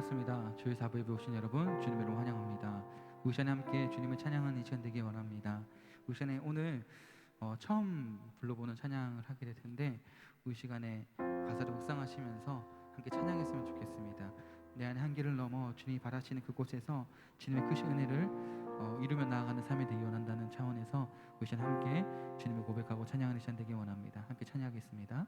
반갑습니다. 주일 사부에 오신 여러분 주님의 이름으로 환영합니다. 우리 시간에 함께 주님을 찬양하는 이 시간 되길 원합니다. 우리 시간에 오늘 처음 불러보는 찬양을 하게 될 텐데 우리 시간에 가사를 묵상하시면서 함께 찬양했으면 좋겠습니다. 내 안의 한계를 넘어 주님이 바라시는 그곳에서 주님의 크신 은혜를 이루며 나아가는 삶이 되기 원한다는 차원에서 우리 시간 함께 주님을 고백하고 찬양하는 시간 되길 원합니다. 함께 찬양하겠습니다.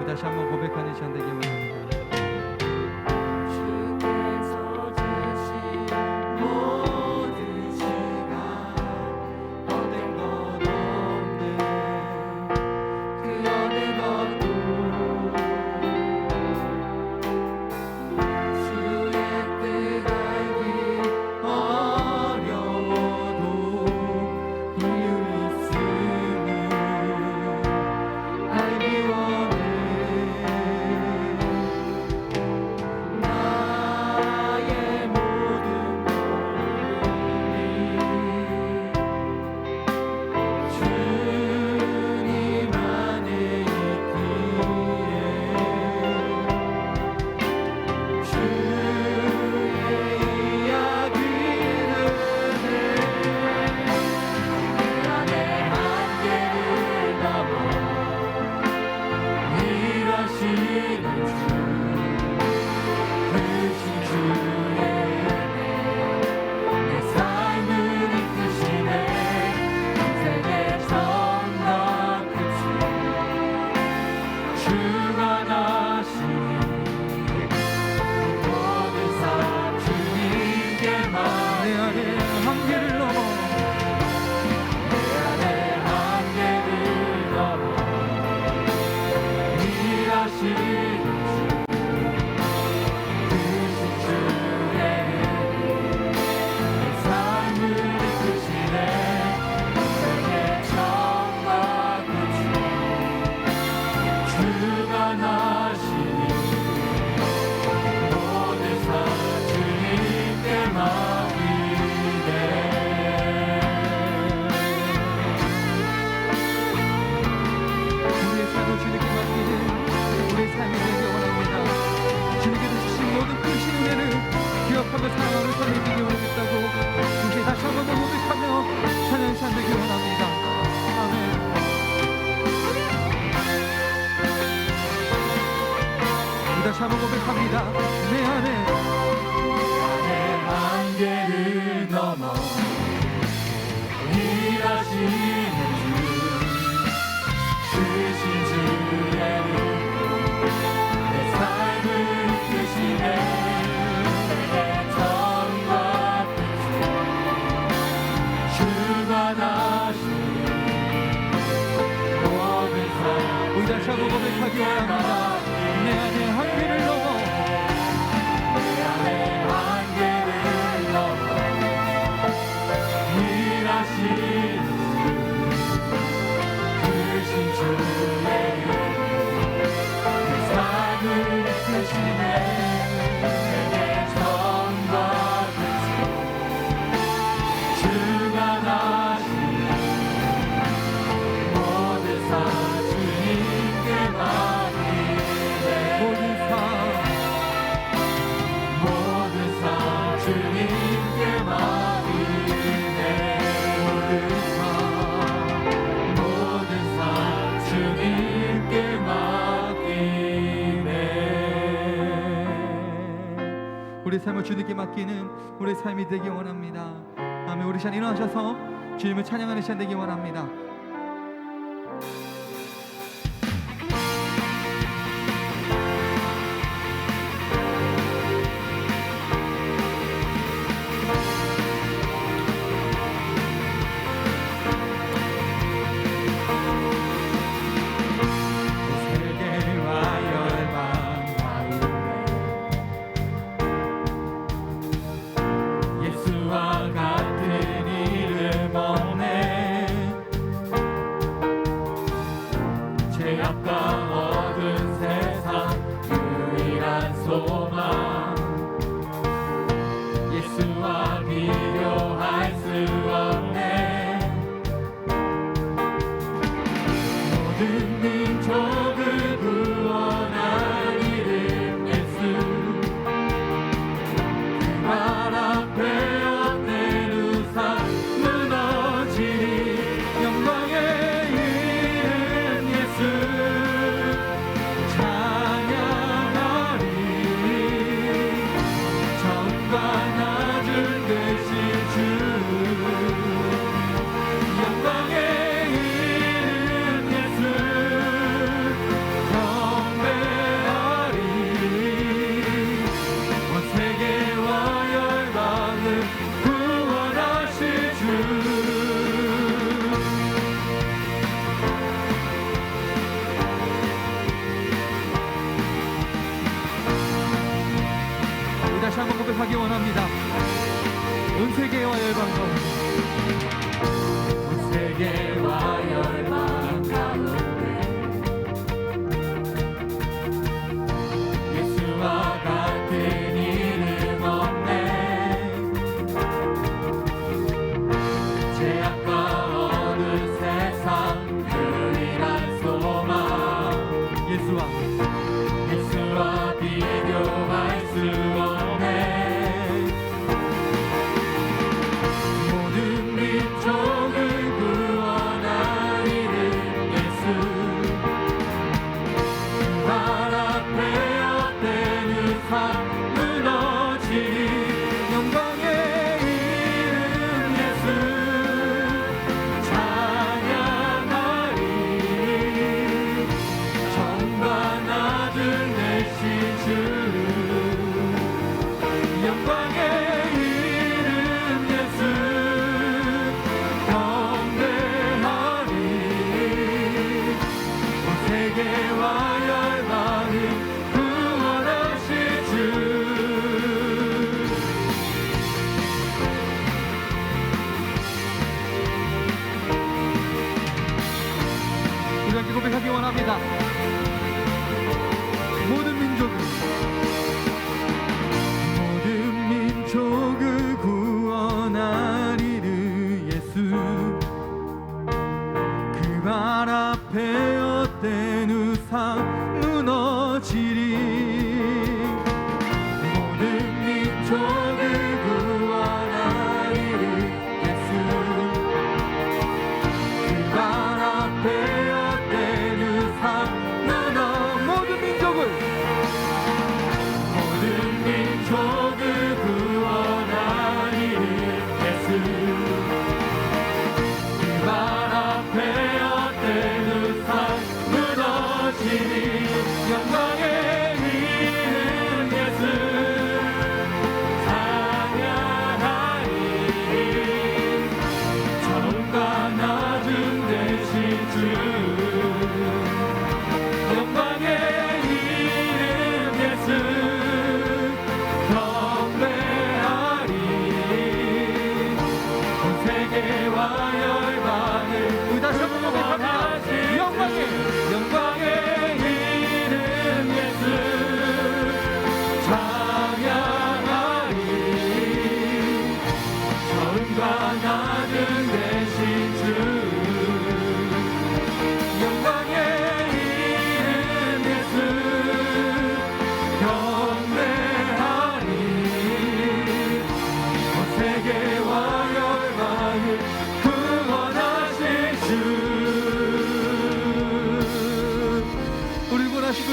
다시 한번 고백하는 시간 되길 원합니다. 다시 한번 고백합니다. 내 안에 한계를 넘어 일하시는 주 크신 주의 믿고 내 삶을 이끄시네. 내게 처음과 끝을 주관하시니 모든 삶 우리 다시 한번 고백하기 원합니다. 내 안에 한계를 넘어 내 안에 한계를 넘어 삶을 주님께 맡기는 우리 삶이 되기 원합니다. 아멘. 우리 시간 일어나셔서 주님을 찬양하는 시간 되기 원합니다. 다시 한번 고백하기 원합니다. 온 세계와 열방 가운데, 온 세계와 열방 가운데 예수와 같은 이름 없네. 죄악과 어두운 세상 유일한 소망, 예수와 비교할 수 없네. 고백하기 원합니다. 모든 민족을 구원하리를 예수 그 발 앞에 헛된 우상 무너지리. 모든 민족을 구원하리를 예수 그 발 앞에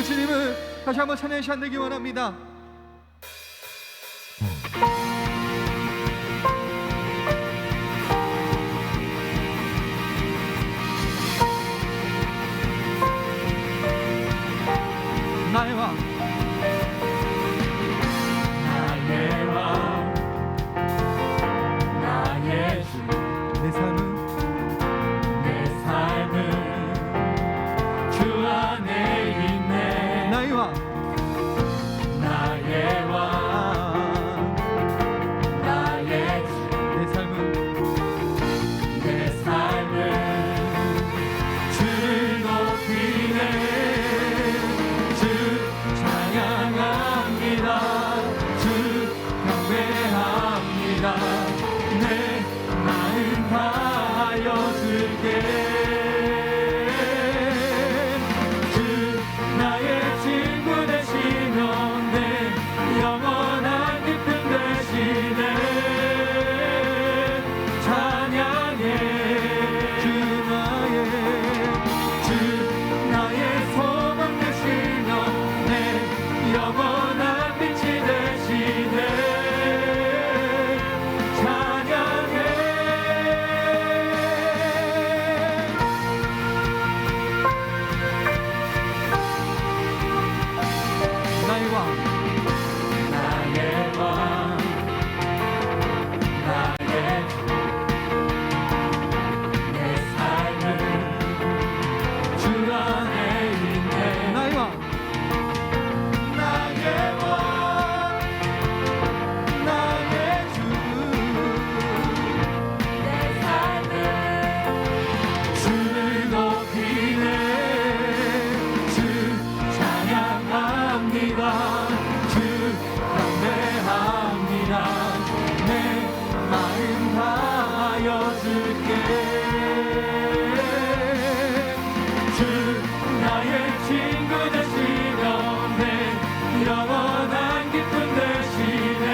주님을 다시 한번 찬양하시 안 되기 원합니다. 친구 되시며 내 영원한 기쁨 되시네.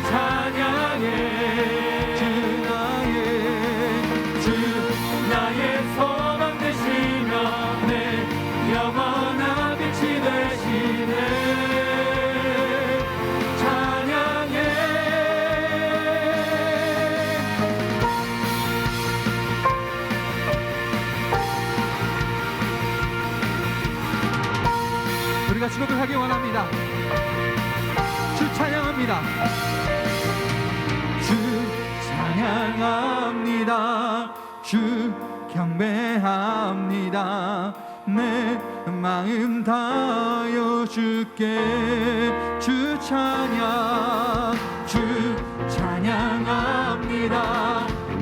찬양해 주 나의 소망 되시며 내 영원한 빛이 되시네. 우리가 고백하기 원합니다. 주 찬양합니다. 주 찬양합니다. 주 경배합니다. 내 마음 다하여 주께 주 찬양. 주 찬양합니다.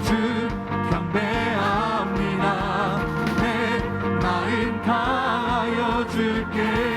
주 경배합니다. 내 마음 다하여 주께.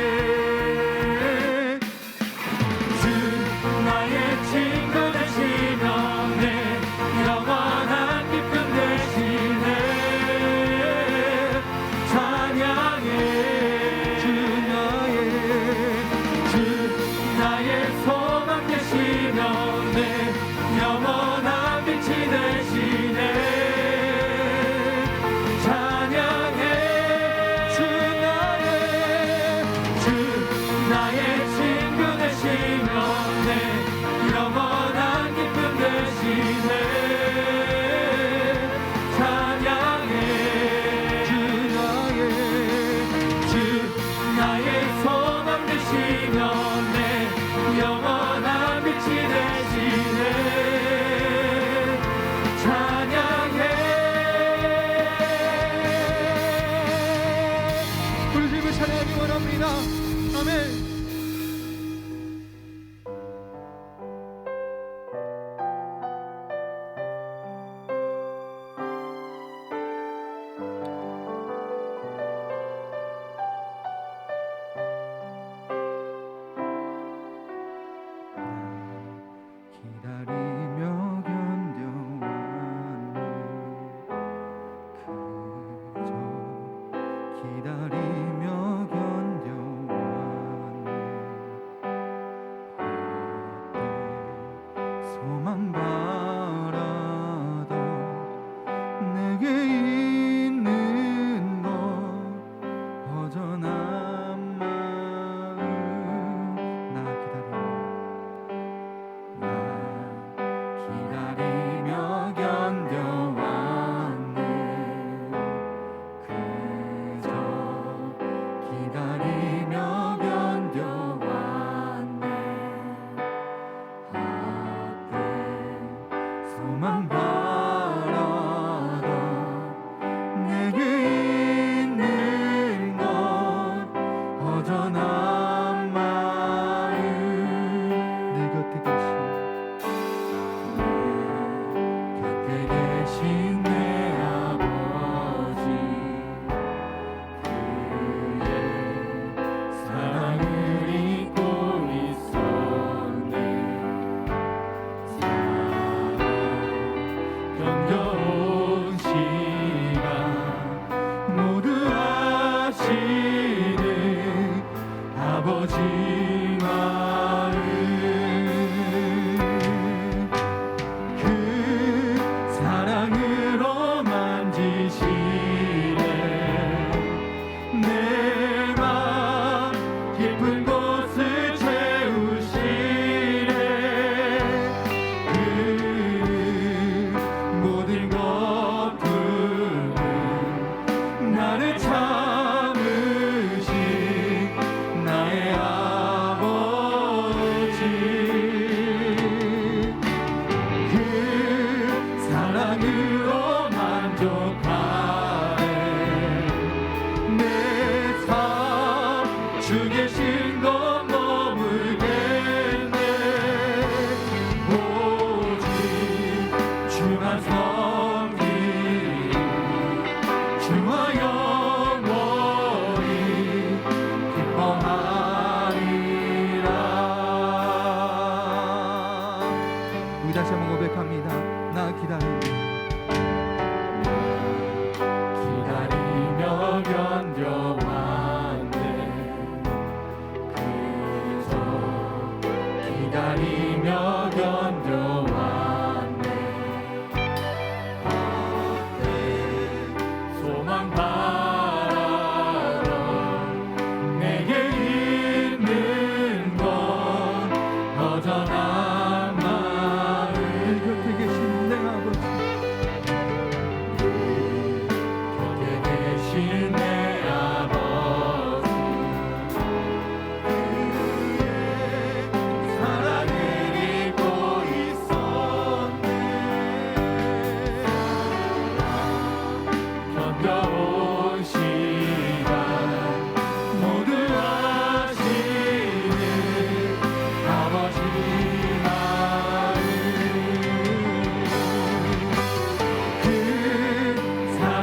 다시 한번 고백합니다. 나 기다립니다.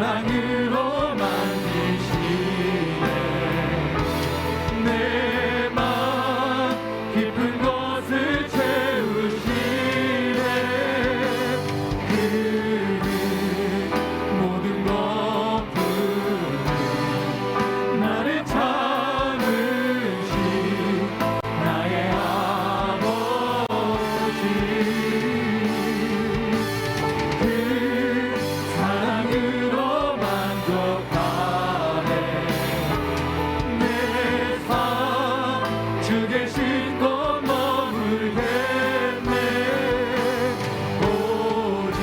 사랑으로 만드시네 내 마음 깊은 곳을 채우시네 그 모든 것뿐 나를 참으신 나의 아버지 그 사랑으로 만족하네 내 삶 주 계신 곳 머물겠네 오직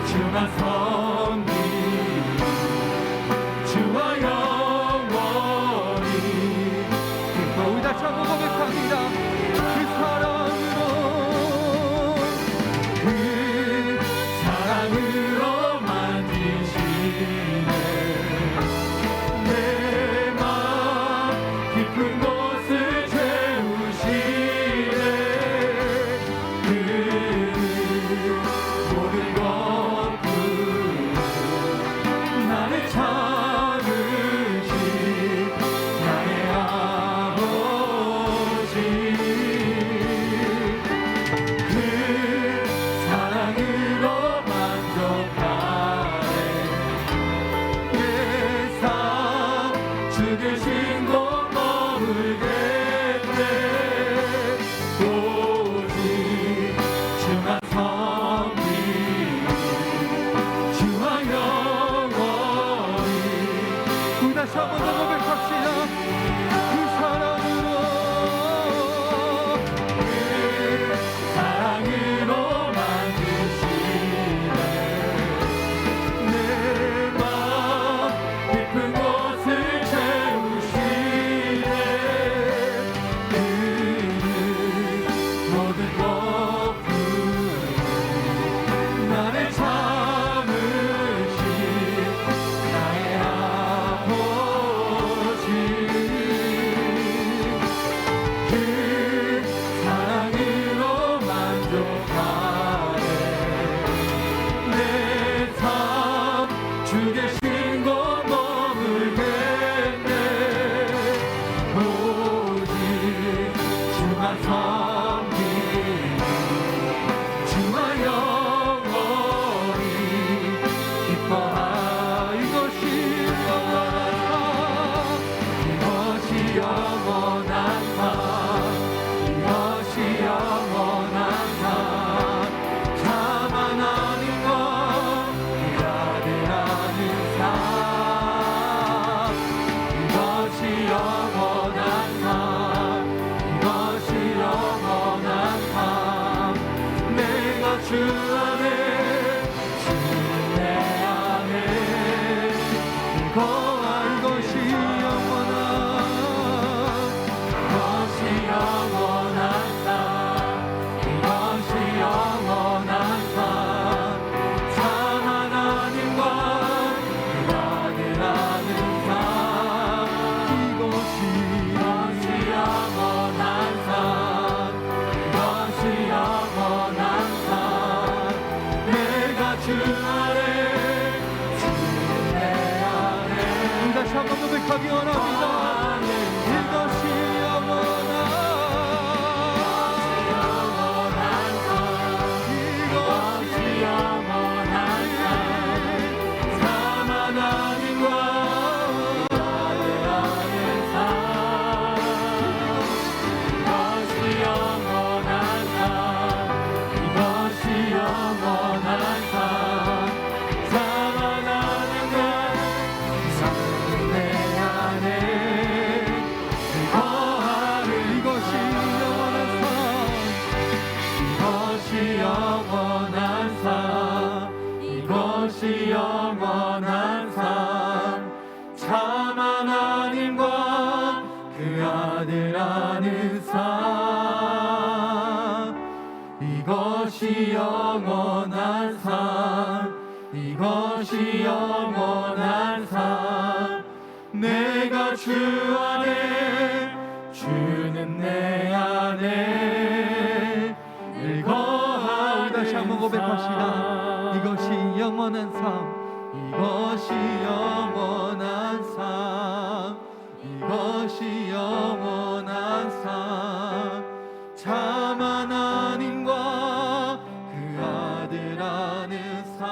주만 섬기니 주와 영원히 우리 다시 한번 고백합니다. 그 사랑으로 그 사랑으로 만드시네 내 마음 깊은 곳을 채우시네 그 모든 것뿐 나를 참으신 나의 아버지 그 사랑으로 만족하네 내 삶 주 계신 곳 머물겠네 오직 주만 섬기니 주와 영원히 우리 다시 한번 더 고백합시다. 그 사랑으로 사랑으로 만드시네 내 마음 깊은 곳을 채우시네 그 모든 것뿐 나를 참으신 나의 아버지 그 사랑으로 만족하네 내 삶 주 계신 곳 머물겠네 오직 주만 섬기니 주와 영원히 기뻐하 이것이 영원한 삶 이것이 영원한 삶 참 하나님과 그 아들 아는 삶 이것이 영원한 삶 이것이 영원한 삶 내가 주 안에 주는 내 안에 거할 것이 영원한 이것이 영원한 삶 이것이 영원한 삶 참 하나님과 그 아들 아는 삶 이것이 영원한 삶 이것이 영원한 삶 내가 주 안에 주는 내 안에 우리 다시 한번 고백하기 원합니다. 이것이 영원한 이것이 영원한 삶 참 하나님과 아들 아는 삶 이것이 영원한 삶 이것이 영원한 삶 참 하나님과 사는 내 안에 거하는 이것이 영원한 삶 이것이 영원한 삶 이것이 영원한 삶 참 하나님과 그 아들 아는 삶 이것이 영원한 삶 이것이 영원한 삶 내가 주 안에 주는 내 안에 늘 거하는 다시 한번 고백합시다. 이것이 영원한 삶 이것이 영원한 삶, 이것이 영원한 삶. 참 하나님과 그 아들 아는 삶,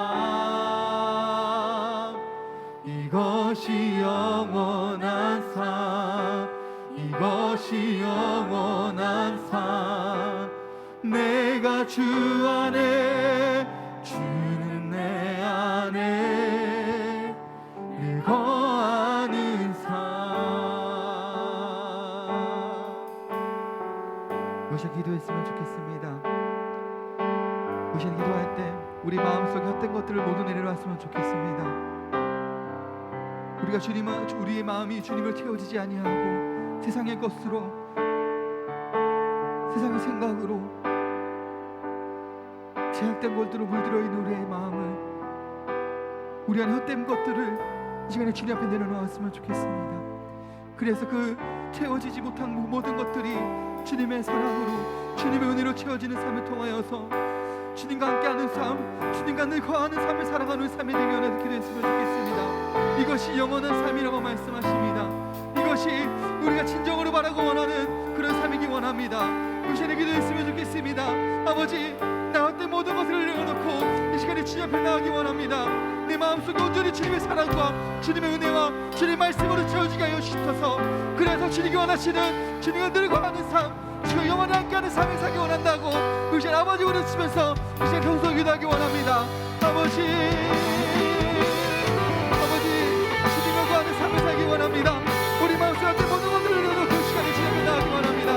이것이 영원한 삶, 이것이 영원한 삶. 내가 주 안에, 주는 내 안에 늘 거하는 삶. 우시 기도했으면 좋겠습니다. 우시 기도할 때 우리 마음속에 헛된 것들을 모두 내려놨으면 좋겠습니다. 우리가 우리의 마음이 주님을 채워지지 아니하고 세상의 것으로, 세상의 생각으로, 제약된 것들로 물들어 있는 우리의 마음을, 우리 안에 헛된 것들을 이 시간에 주님 앞에 내려놓았으면 좋겠습니다. 그래서 그 채워지지 못한 모든 것들이 주님의 사랑으로, 주님의 은혜로 채워지는 삶을 통하여서 주님과 함께하는 삶, 주님과 늘 거하는 삶을 살아가는 삶이 되기 원해서 기도했으면 좋겠습니다. 이것이 영원한 삶이라고 말씀하십니다. 이것이 우리가 진정으로 바라고 원하는 그런 삶이기 원합니다. 우시에 기도했으면 좋겠습니다. 아버지, 나 헛된 모든 것을 내려놓고 이 시간에 주님 앞에 나가기 원합니다. 내 마음속에 온전히 주님의 사랑과 주님의 은혜와 주님의 말씀으로 채워지게 하여 주셔서, 그래서 주님이 원하시는 주님과 늘 거하는 삶, 주님과 영원히 함께하는 삶을 살기 원한다고 우리 아버지 부르시면서 이 시간 평소 기도하기 원합니다. 아버지, 주님과 거하는 삶을 살기 원합니다. 우리 마음속에 헛된 모든 것들을 내려놓고 이 시간에 주님 앞에 나가기 원합니다.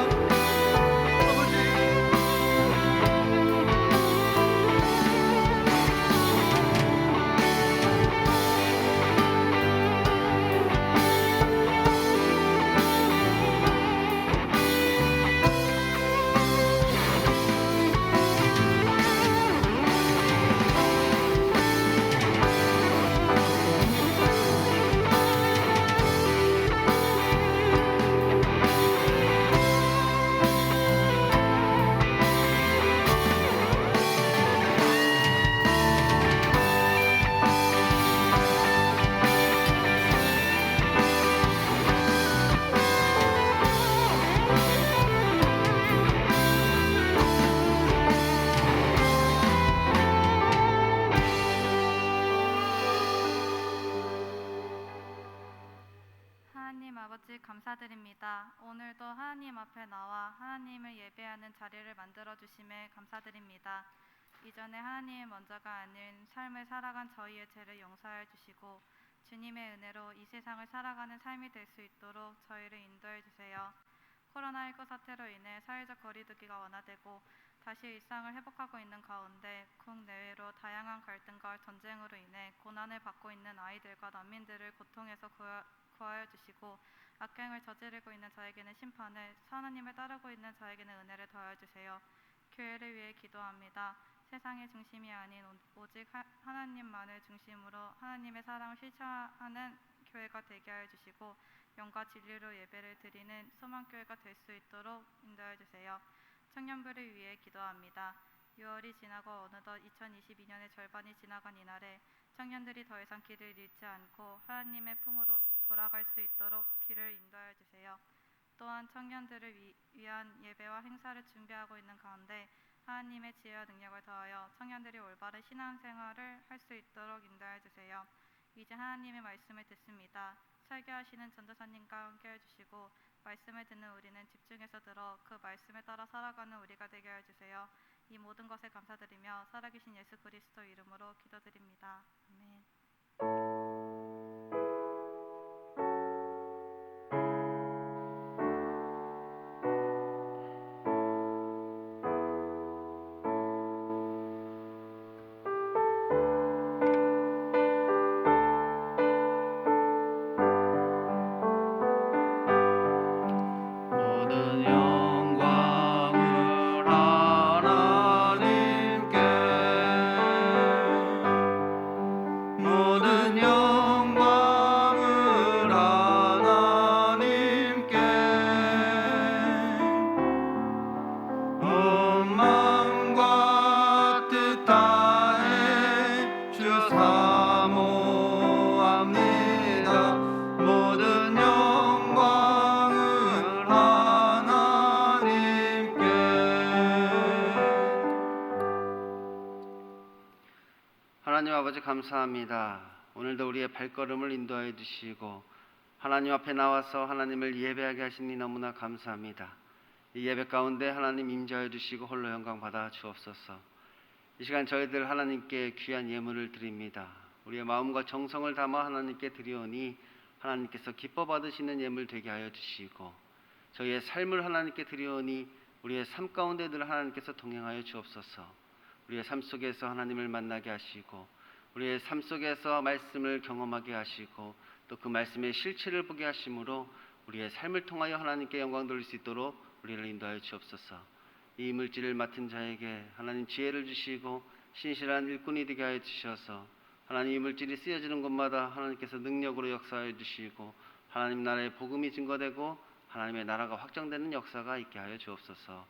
하나님 아버지 감사드립니다. 오늘도 하나님 앞에 나와 하나님을 예배하는 자리를 만들어 주심에 감사드립니다. 이전에 하나님 먼저가 아닌 삶을 살아간 저희의 죄를 용서해 주시고 주님의 은혜로 이 세상을 살아가는 삶이 될 수 있도록 저희를 인도해 주세요. 코로나19 사태로 인해 사회적 거리두기가 완화되고 다시 일상을 회복하고 있는 가운데 국내외로 다양한 갈등과 전쟁으로 인해 고난을 받고 있는 아이들과 난민들을 고통에서 구하여 주시고, 악행을 저지르고 있는 자에게는 심판을, 하나님을 따르고 있는 자에게는 은혜를 더하여 주세요. 교회를 위해 기도합니다. 세상의 중심이 아닌 오직 하나님만을 중심으로 하나님의 사랑을 실천하는 교회가 되게 하여 주시고, 영과 진리로 예배를 드리는 소망교회가 될 수 있도록 인도하여 주세요. 청년부를 위해 기도합니다. 6월이 지나고 어느덧 2022년의 절반이 지나간 이날에 청년들이 더 이상 길을 잃지 않고 하나님의 품으로 돌아갈 수 있도록 길을 인도하여 주세요. 또한 청년들을 위한 예배와 행사를 준비하고 있는 가운데 하나님의 지혜와 능력을 더하여 청년들이 올바른 신앙생활을 할 수 있도록 인도하여 주세요. 이제 하나님의 말씀을 듣습니다. 설교하시는 전도사님과 함께 해주시고 말씀을 듣는 우리는 집중해서 들어 그 말씀에 따라 살아가는 우리가 되게 해주세요. 이 모든 것에 감사드리며 살아계신 예수 그리스도 이름으로 기도드립니다. 아멘. 감사합니다. 오늘도 우리의 발걸음을 인도하여 주시고 하나님 앞에 나와서 하나님을 예배하게 하시니 너무나 감사합니다. 이 예배 가운데 하나님 임재하여 주시고 홀로 영광 받아 주옵소서. 이 시간 저희들 하나님께 귀한 예물을 드립니다. 우리의 마음과 정성을 담아 하나님께 드리오니 하나님께서 기뻐 받으시는 예물 되게 하여 주시고 저희의 삶을 하나님께 드리오니 우리의 삶 가운데 늘 하나님께서 동행하여 주옵소서. 우리의 삶 속에서 하나님을 만나게 하시고 우리의 삶 속에서 말씀을 경험하게 하시고 또 그 말씀의 실체를 보게 하심으로 우리의 삶을 통하여 하나님께 영광 돌릴 수 있도록 우리를 인도하여 주옵소서. 이 물질을 맡은 자에게 하나님 지혜를 주시고 신실한 일꾼이 되게 하여 주셔서 하나님 이 물질이 쓰여지는 곳마다 하나님께서 능력으로 역사하여 주시고 하나님 나라의 복음이 증거되고 하나님의 나라가 확장되는 역사가 있게 하여 주옵소서.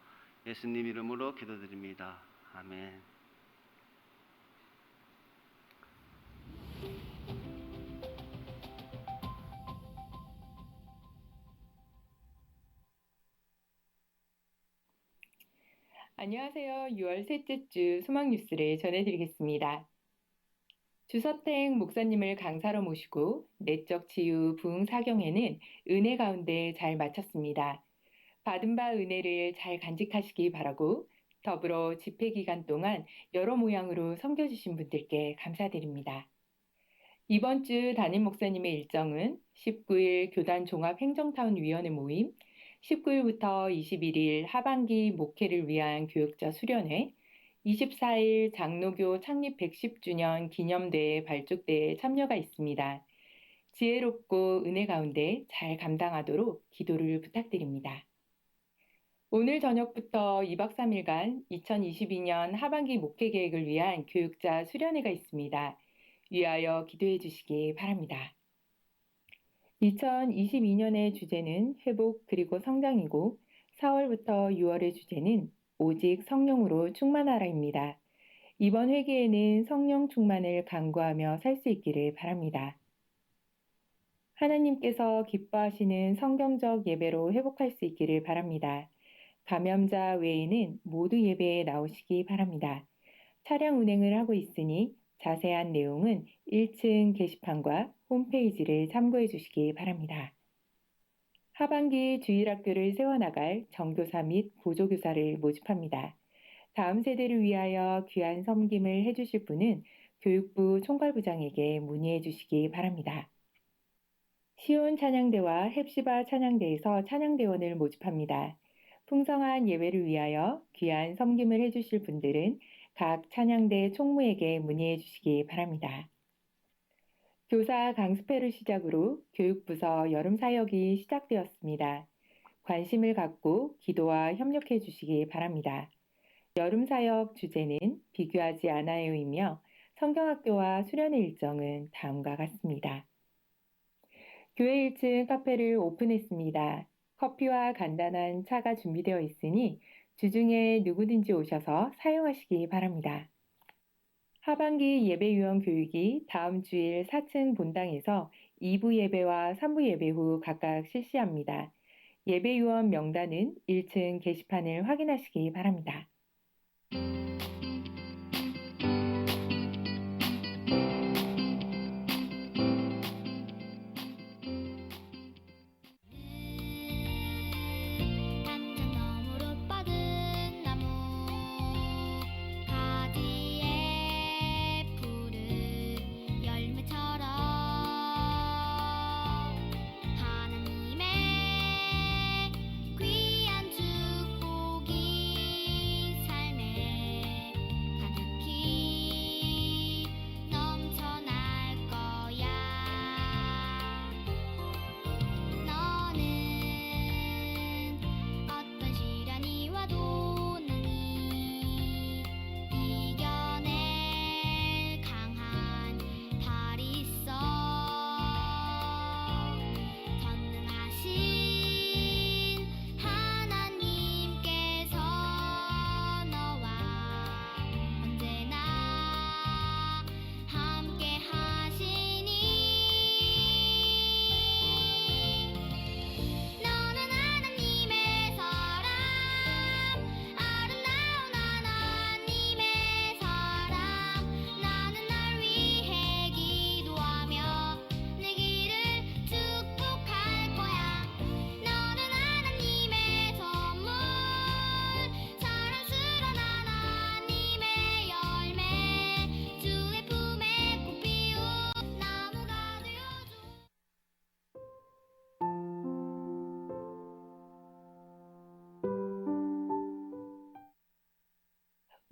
예수님 이름으로 기도드립니다. 아멘. 안녕하세요. 6월 셋째 주 소망 뉴스를 전해드리겠습니다. 주서택 목사님을 강사로 모시고 내적 치유 부흥 사경회는 은혜 가운데 잘 마쳤습니다. 받은 바 은혜를 잘 간직하시기 바라고 더불어 집회 기간 동안 여러 모양으로 섬겨주신 분들께 감사드립니다. 이번 주 담임 목사님의 일정은 19일 교단 종합 행정타운위원회 모임, 19일부터 21일 하반기 목회를 위한 교육자 수련회, 24일 장로교 창립 110주년 기념대회 발족대에 참여가 있습니다. 지혜롭고 은혜 가운데 잘 감당하도록 기도를 부탁드립니다. 오늘 저녁부터 2박 3일간 2022년 하반기 목회 계획을 위한 교육자 수련회가 있습니다. 위하여 기도해 주시기 바랍니다. 2022년의 주제는 회복 그리고 성장이고 4월부터 6월의 주제는 오직 성령으로 충만하라입니다. 이번 회개에는 성령 충만을 간구하며 살 수 있기를 바랍니다. 하나님께서 기뻐하시는 성경적 예배로 회복할 수 있기를 바랍니다. 감염자 외에는 모두 예배에 나오시기 바랍니다. 차량 운행을 하고 있으니 자세한 내용은 1층 게시판과 홈페이지를 참고해 주시기 바랍니다. 하반기 주일학교를 세워나갈 정교사 및 보조교사를 모집합니다. 다음 세대를 위하여 귀한 섬김을 해주실 분은 교육부 총괄부장에게 문의해 주시기 바랍니다. 시온 찬양대와 헵시바 찬양대에서 찬양대원을 모집합니다. 풍성한 예배를 위하여 귀한 섬김을 해주실 분들은 각 찬양대 총무에게 문의해 주시기 바랍니다. 교사 강습회를 시작으로 교육부서 여름 사역이 시작되었습니다. 관심을 갖고 기도와 협력해 주시기 바랍니다. 여름 사역 주제는 비교하지 않아요이며 성경학교와 수련회 일정은 다음과 같습니다. 교회 1층 카페를 오픈했습니다. 커피와 간단한 차가 준비되어 있으니 주중에 누구든지 오셔서 사용하시기 바랍니다. 하반기 예배위원 교육이 다음 주일 4층 본당에서 2부 예배와 3부 예배 후 각각 실시합니다. 예배위원 명단은 1층 게시판을 확인하시기 바랍니다. 하나님의 귀한 축복이 삶에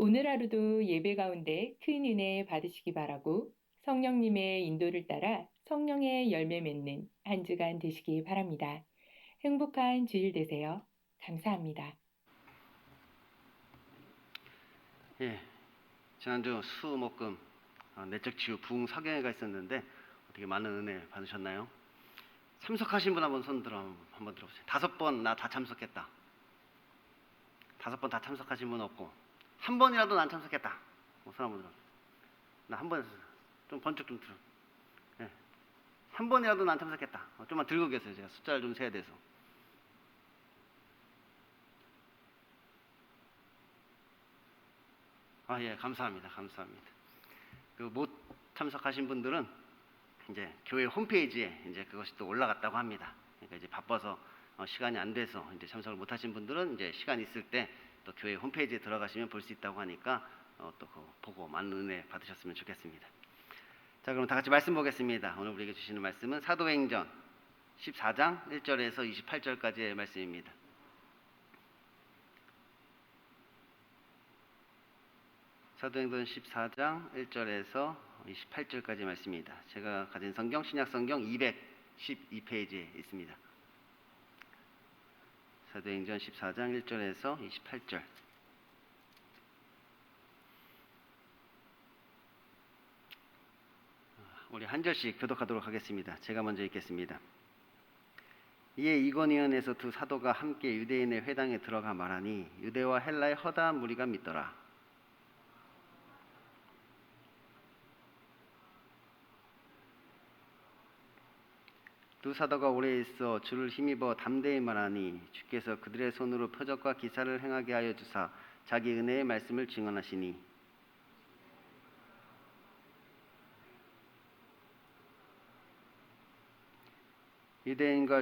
오늘 하루도 예배 가운데 큰 은혜 받으시기 바라고 성령님의 인도를 따라 성령의 열매 맺는 한 주간 되시기 바랍니다. 행복한 주일 되세요. 감사합니다. 예, 지난주 수, 목, 금 내적 치유 부흥 사경회가 있었는데 어떻게 많은 은혜 받으셨나요? 참석하신 분 한번 손 들어 한번 들어보세요. 5번 나 다 참석했다. 5번 다 참석하신 분 없고 한 번이라도 난 참석했다. 손 한번 들어. 나 한 번 좀 번쩍 좀 들어. 예, 한 번이라도 난 참석했다. 좀만 들고 계세요. 제가 숫자를 좀 세야 돼서. 예, 감사합니다. 감사합니다. 그 못 참석하신 분들은 이제 교회 홈페이지에 이제 그것이 또 올라갔다고 합니다. 그러니까 이제 바빠서 시간이 안 돼서 이제 참석을 못 하신 분들은 이제 시간 있을 때 또 교회 홈페이지에 들어가시면 볼 수 있다고 하니까 또 그거 보고 많은 은혜 받으셨으면 좋겠습니다. 자, 그럼 다 같이 말씀 보겠습니다. 오늘 우리에게 주시는 말씀은 사도행전 14장 1절에서 28절까지의 말씀입니다. 사도행전 14장 1절에서 28절까지 말씀입니다. 제가 가진 성경 신약성경 212페이지에 있습니다. 사도행전 14장 1절에서 28절. 우리 한 절씩 교독하도록 하겠습니다. 제가 먼저 읽겠습니다. 이에 이고니온에서 두 사도가 함께 유대인의 회당에 들어가 말하니 유대와 헬라의 허다한 무리가 믿더라. 두 사도가 오래 있어 주를 힘입어 담대히 말하니 주께서 그들의 손으로 표적과 기사를 행하게 하여 주사 자기 은혜의 말씀을 증언하시니 유대인과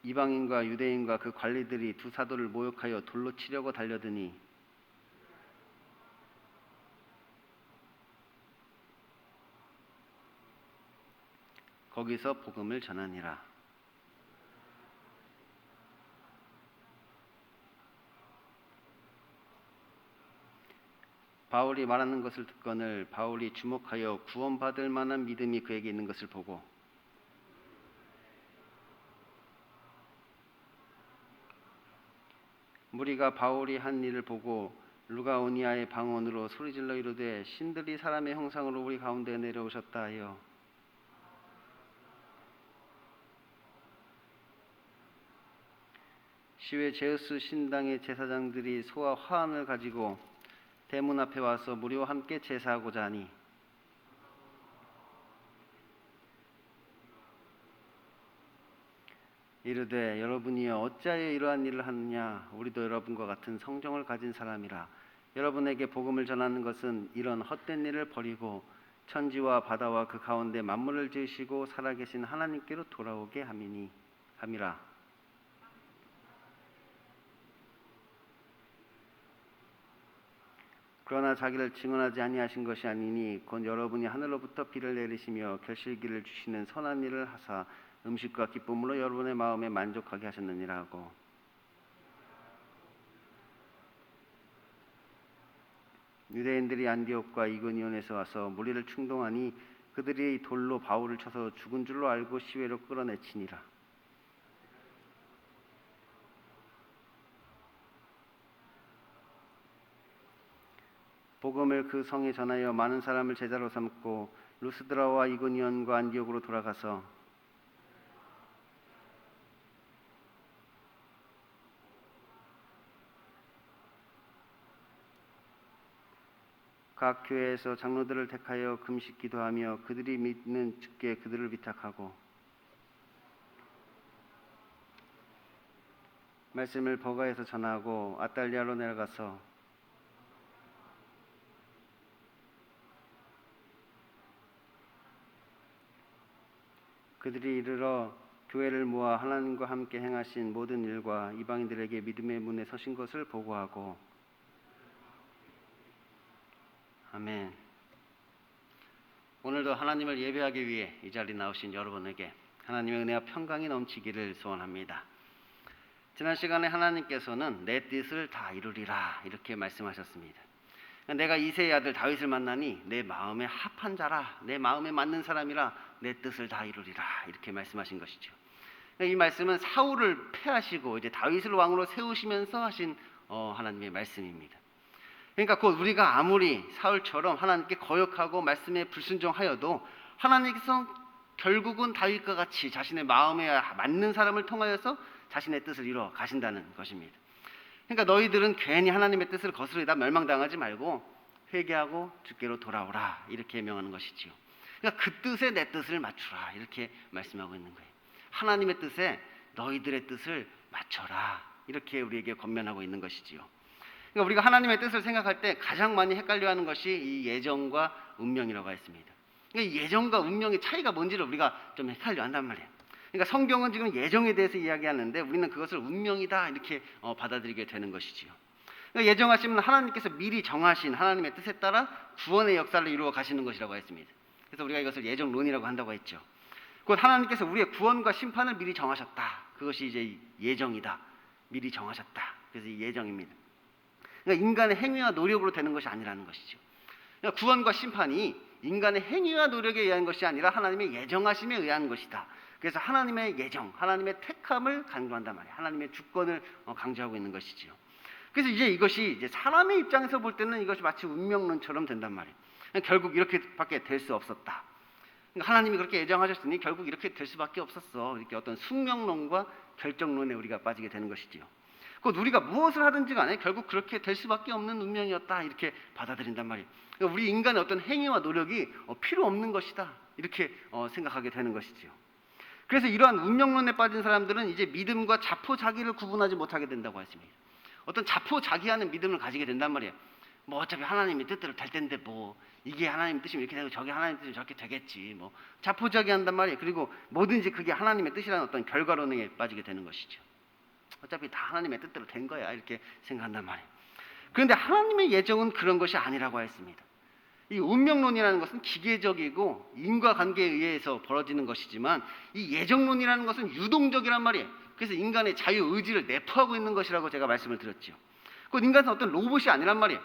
이방인과 유대인과 그 관리들이 두 사도를 모욕하여 돌로 치려고 달려드니 거기서 복음을 전하니라. 바울이 말하는 것을 듣거늘 바울이 주목하여 구원받을 만한 믿음이 그에게 있는 것을 보고 무리가 바울이 한 일을 보고 루가오니아의 방언으로 소리질러 이르되 신들이 사람의 형상으로 우리 가운데 내려오셨다 하여 시외 제우스 신당의 제사장들이 소와 화환을 가지고 대문 앞에 와서 무리와 함께 제사하고자 하니 이르되 여러분이여 어찌하여 이러한 일을 하느냐 우리도 여러분과 같은 성정을 가진 사람이라 여러분에게 복음을 전하는 것은 이런 헛된 일을 버리고 천지와 바다와 그 가운데 만물을 지으시고 살아계신 하나님께로 돌아오게 함이라. 그러나 자기를 증언하지 아니하신 것이 아니니 곧 여러분이 하늘로부터 비를 내리시며 결실기를 주시는 선한 일을 하사 음식과 기쁨으로 여러분의 마음에 만족하게 하셨느니라 하고 유대인들이 안디옥과 이고니온에서 와서 무리를 충동하니 그들이 돌로 바울을 쳐서 죽은 줄로 알고 시외로 끌어내치니라. 복음을 그 성에 전하여 많은 사람을 제자로 삼고 루스드라와 이고니온과 안디옥으로 돌아가서 각 교회에서 장로들을 택하여 금식 기도하며 그들이 믿는 주께 그들을 위탁하고 말씀을 버가에서 전하고 아달리아로 내려가서 그들이 이르러 교회를 모아 하나님과 함께 행하신 모든 일과 이방인들에게 믿음의 문에 서신 것을 보고하고 아멘. 오늘도 하나님을 예배하기 위해 이 자리에 나오신 여러분에게 하나님의 은혜와 평강이 넘치기를 소원합니다. 지난 시간에 하나님께서는 내 뜻을 다 이루리라 이렇게 말씀하셨습니다. 내가 이새의 아들 다윗을 만나니 내 마음에 합한 자라, 내 마음에 맞는 사람이라 내 뜻을 다 이루리라, 이렇게 말씀하신 것이죠. 이 말씀은 사울을 패하시고 이제 다윗을 왕으로 세우시면서 하신 하나님의 말씀입니다. 그러니까 곧 우리가 아무리 사울처럼 하나님께 거역하고 말씀에 불순종하여도 하나님께서 결국은 다윗과 같이 자신의 마음에 맞는 사람을 통하여서 자신의 뜻을 이루어 가신다는 것입니다. 그러니까 너희들은 괜히 하나님의 뜻을 거스르다 멸망당하지 말고 회개하고 주께로 돌아오라, 이렇게 명하는 것이지요. 그러니까 그 뜻에 내 뜻을 맞추라, 이렇게 말씀하고 있는 거예요. 하나님의 뜻에 너희들의 뜻을 맞춰라, 이렇게 우리에게 권면하고 있는 것이지요. 그러니까 우리가 하나님의 뜻을 생각할 때 가장 많이 헷갈려하는 것이 이 예정과 운명이라고 했습니다. 그러니까 이 예정과 운명의 차이가 뭔지를 우리가 좀 헷갈려한단 말이에요. 그러니까 성경은 지금 예정에 대해서 이야기하는데 우리는 그것을 운명이다, 이렇게 받아들이게 되는 것이지요. 그러니까 예정하시면 하나님께서 미리 정하신 하나님의 뜻에 따라 구원의 역사를 이루어 가시는 것이라고 했습니다. 그래서 우리가 이것을 예정론이라고 한다고 했죠. 곧 하나님께서 우리의 구원과 심판을 미리 정하셨다. 그것이 이제 예정이다. 미리 정하셨다. 그래서 이 예정입니다. 그러니까 인간의 행위와 노력으로 되는 것이 아니라는 것이죠. 그러니까 구원과 심판이 인간의 행위와 노력에 의한 것이 아니라 하나님의 예정하심에 의한 것이다. 그래서 하나님의 예정, 하나님의 택함을 강조한단 말이에요. 하나님의 주권을 강조하고 있는 것이지요. 그래서 이제 이것이 이제 사람의 입장에서 볼 때는 이것이 마치 운명론처럼 된단 말이에요. 결국 이렇게밖에 될 수 없었다. 그러니까 하나님이 그렇게 예정하셨으니 결국 이렇게 될 수밖에 없었어. 이렇게 어떤 숙명론과 결정론에 우리가 빠지게 되는 것이지요. 곧 우리가 무엇을 하든지 간에 결국 그렇게 될 수밖에 없는 운명이었다, 이렇게 받아들인단 말이에요. 그러니까 우리 인간의 어떤 행위와 노력이 필요 없는 것이다, 이렇게 생각하게 되는 것이지요. 그래서 이러한 운명론에 빠진 사람들은 이제 믿음과 자포자기를 구분하지 못하게 된다고 했습니다. 어떤 자포자기하는 믿음을 가지게 된단 말이에요. 뭐 어차피 하나님의 뜻대로 될 텐데 뭐 이게 하나님 뜻이면 이렇게 되고 저게 하나님 뜻이면 저렇게 되겠지, 뭐 자포자기한단 말이에요. 그리고 뭐든지 그게 하나님의 뜻이라는 어떤 결과론에 빠지게 되는 것이죠. 어차피 다 하나님의 뜻대로 된 거야, 이렇게 생각한단 말이에요. 그런데 하나님의 예정은 그런 것이 아니라고 했습니다. 이 운명론이라는 것은 기계적이고 인과관계에 의해서 벌어지는 것이지만 이 예정론이라는 것은 유동적이란 말이에요. 그래서 인간의 자유의지를 내포하고 있는 것이라고 제가 말씀을 드렸죠. 그 인간은 어떤 로봇이 아니란 말이에요.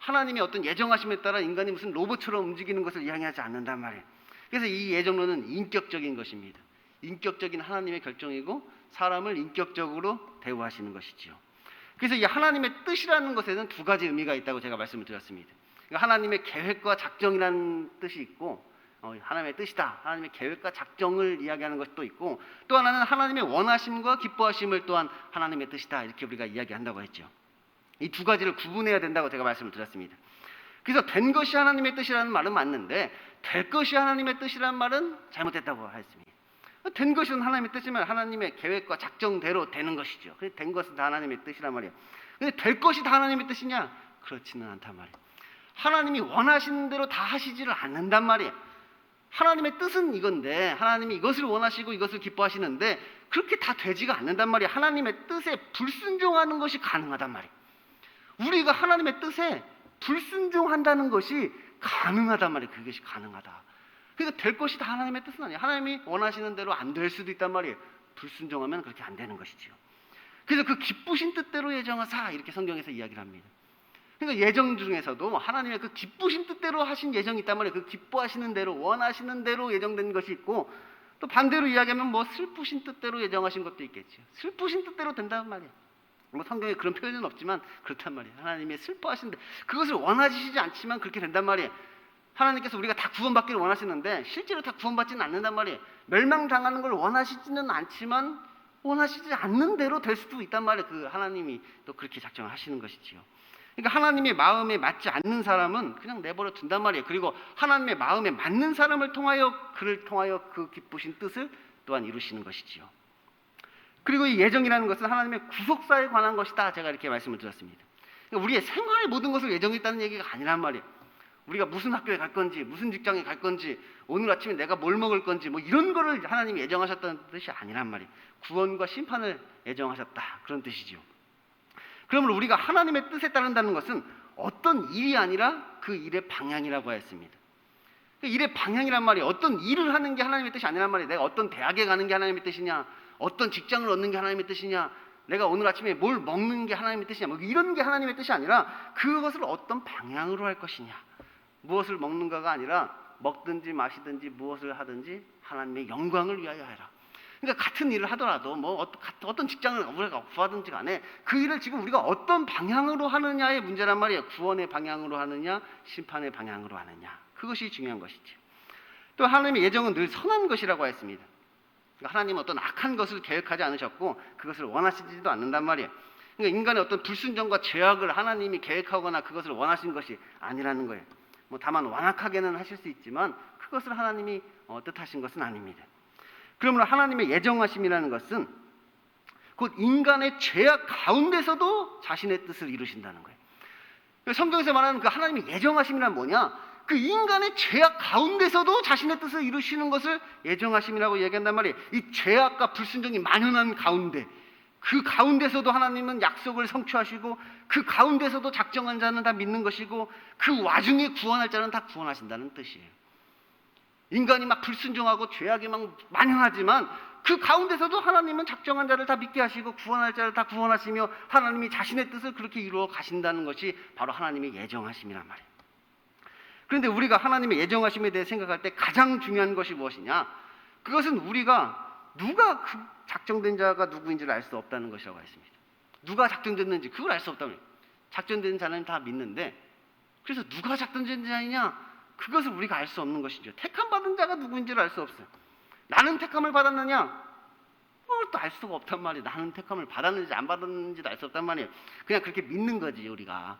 하나님의 어떤 예정하심에 따라 인간이 무슨 로봇처럼 움직이는 것을 이야기하지 않는단 말이에요. 그래서 이 예정론은 인격적인 것입니다. 인격적인 하나님의 결정이고 사람을 인격적으로 대우하시는 것이지요. 그래서 이 하나님의 뜻이라는 것에는 두 가지 의미가 있다고 제가 말씀을 드렸습니다. 그러니까 하나님의 계획과 작정이라는 뜻이 있고, 하나님의 뜻이다, 하나님의 계획과 작정을 이야기하는 것도 있고, 또 하나는 하나님의 원하심과 기뻐하심을 또한 하나님의 뜻이다, 이렇게 우리가 이야기한다고 했죠. 이 두 가지를 구분해야 된다고 제가 말씀을 드렸습니다. 그래서 된 것이 하나님의 뜻이라는 말은 맞는데 될 것이 하나님의 뜻이라는 말은 잘못됐다고 했습니다. 된 것은 하나님의 뜻이면 하나님의 계획과 작정대로 되는 것이죠. 된 것은 다 하나님의 뜻이란 말이에요. 근데 될 것이 다 하나님의 뜻이냐? 그렇지는 않단 말이에요. 하나님이 원하시는 대로 다 하시지를 않는단 말이에요. 하나님의 뜻은 이건데 하나님이 이것을 원하시고 이것을 기뻐하시는데 그렇게 다 되지가 않는단 말이에요. 하나님의 뜻에 불순종하는 것이 가능하단 말이에요. 우리가 하나님의 뜻에 불순종한다는 것이 가능하단 말이에요. 그것이 가능하다. 그러니까 될 것이 다 하나님의 뜻은 아니에요. 하나님이 원하시는 대로 안 될 수도 있단 말이에요. 불순종하면 그렇게 안 되는 것이지요. 그래서 그 기쁘신 뜻대로 예정하사, 이렇게 성경에서 이야기를 합니다. 그러니까 예정 중에서도 하나님의 그 기쁘신 뜻대로 하신 예정이 있단 말이에요. 그 기뻐하시는 대로, 원하시는 대로 예정된 것이 있고, 또 반대로 이야기하면 뭐 슬프신 뜻대로 예정하신 것도 있겠죠. 슬프신 뜻대로 된다는 말이에요. 뭐 성경에 그런 표현은 없지만 그렇단 말이에요. 하나님의 슬퍼하시는데 그것을 원하시지 않지만 그렇게 된단 말이에요. 하나님께서 우리가 다 구원받기를 원하시는데 실제로 다 구원받지는 않는단 말이에요. 멸망당하는 걸 원하시지는 않지만 원하시지 않는 대로 될 수도 있단 말이에요. 그 하나님이 또 그렇게 작정을 하시는 것이지요. 그러니까 하나님의 마음에 맞지 않는 사람은 그냥 내버려 둔단 말이에요. 그리고 하나님의 마음에 맞는 사람을 통하여, 그를 통하여 그 기쁘신 뜻을 또한 이루시는 것이지요. 그리고 이 예정이라는 것은 하나님의 구속사에 관한 것이다, 제가 이렇게 말씀을 드렸습니다. 그러니까 우리의 생활의 모든 것을 예정했다는 얘기가 아니란 말이에요. 우리가 무슨 학교에 갈 건지, 무슨 직장에 갈 건지, 오늘 아침에 내가 뭘 먹을 건지, 뭐 이런 거를 하나님이 예정하셨다는 뜻이 아니란 말이에요. 구원과 심판을 예정하셨다, 그런 뜻이죠. 그러므로 우리가 하나님의 뜻에 따른다는 것은 어떤 일이 아니라 그 일의 방향이라고 했습니다. 그 일의 방향이란 말이 어떤 일을 하는 게 하나님의 뜻이 아니란 말이에요. 내가 어떤 대학에 가는 게 하나님의 뜻이냐, 어떤 직장을 얻는 게 하나님의 뜻이냐, 내가 오늘 아침에 뭘 먹는 게 하나님의 뜻이냐, 뭐 이런 게 하나님의 뜻이 아니라 그것을 어떤 방향으로 할 것이냐, 무엇을 먹는가가 아니라 먹든지 마시든지 무엇을 하든지 하나님의 영광을 위하여 해라. 그러니까 같은 일을 하더라도 뭐 어떤 직장을 우리가 구하든지 간에 그 일을 지금 우리가 어떤 방향으로 하느냐의 문제란 말이에요. 구원의 방향으로 하느냐, 심판의 방향으로 하느냐, 그것이 중요한 것이지. 또 하나님의 예정은 늘 선한 것이라고 했습니다. 그러니까 하나님은 어떤 악한 것을 계획하지 않으셨고 그것을 원하시지도 않는단 말이에요. 그러니까 인간의 어떤 불순종과 죄악을 하나님이 계획하거나 그것을 원하신 것이 아니라는 거예요. 뭐 다만 완악하게는 하실 수 있지만 그것을 하나님이 뜻하신 것은 아닙니다. 그러므로 하나님의 예정하심이라는 것은 곧 인간의 죄악 가운데서도 자신의 뜻을 이루신다는 거예요. 성경에서 말하는 그 하나님의 예정하심이란 뭐냐? 그 인간의 죄악 가운데서도 자신의 뜻을 이루시는 것을 예정하심이라고 얘기한단 말이에요. 이 죄악과 불순종이 만연한 가운데, 그 가운데서도 하나님은 약속을 성취하시고 그 가운데서도 작정한 자는 다 믿는 것이고 그 와중에 구원할 자는 다 구원하신다는 뜻이에요. 인간이 막 불순종하고 죄악이 막 만연하지만 그 가운데서도 하나님은 작정한 자를 다 믿게 하시고 구원할 자를 다 구원하시며 하나님이 자신의 뜻을 그렇게 이루어 가신다는 것이 바로 하나님의 예정하심이란 말이에요. 그런데 우리가 하나님의 예정하심에 대해 생각할 때 가장 중요한 것이 무엇이냐? 그것은 우리가 누가 그 작정된 자가 누구인지를 알 수 없다는 것이라고 했습니다. 누가 작정됐는지 그걸 알 수 없다면 작정된 자는 다 믿는데 그래서 누가 작정된 자이냐? 그것을 우리가 알 수 없는 것이죠. 택함 받은 자가 누구인지를 알 수 없어요. 나는 택함을 받았느냐? 그것도 알 수가 없단 말이에요. 나는 택함을 받았는지 안 받았는지도 알 수 없단 말이에요. 그냥 그렇게 믿는 거지 우리가.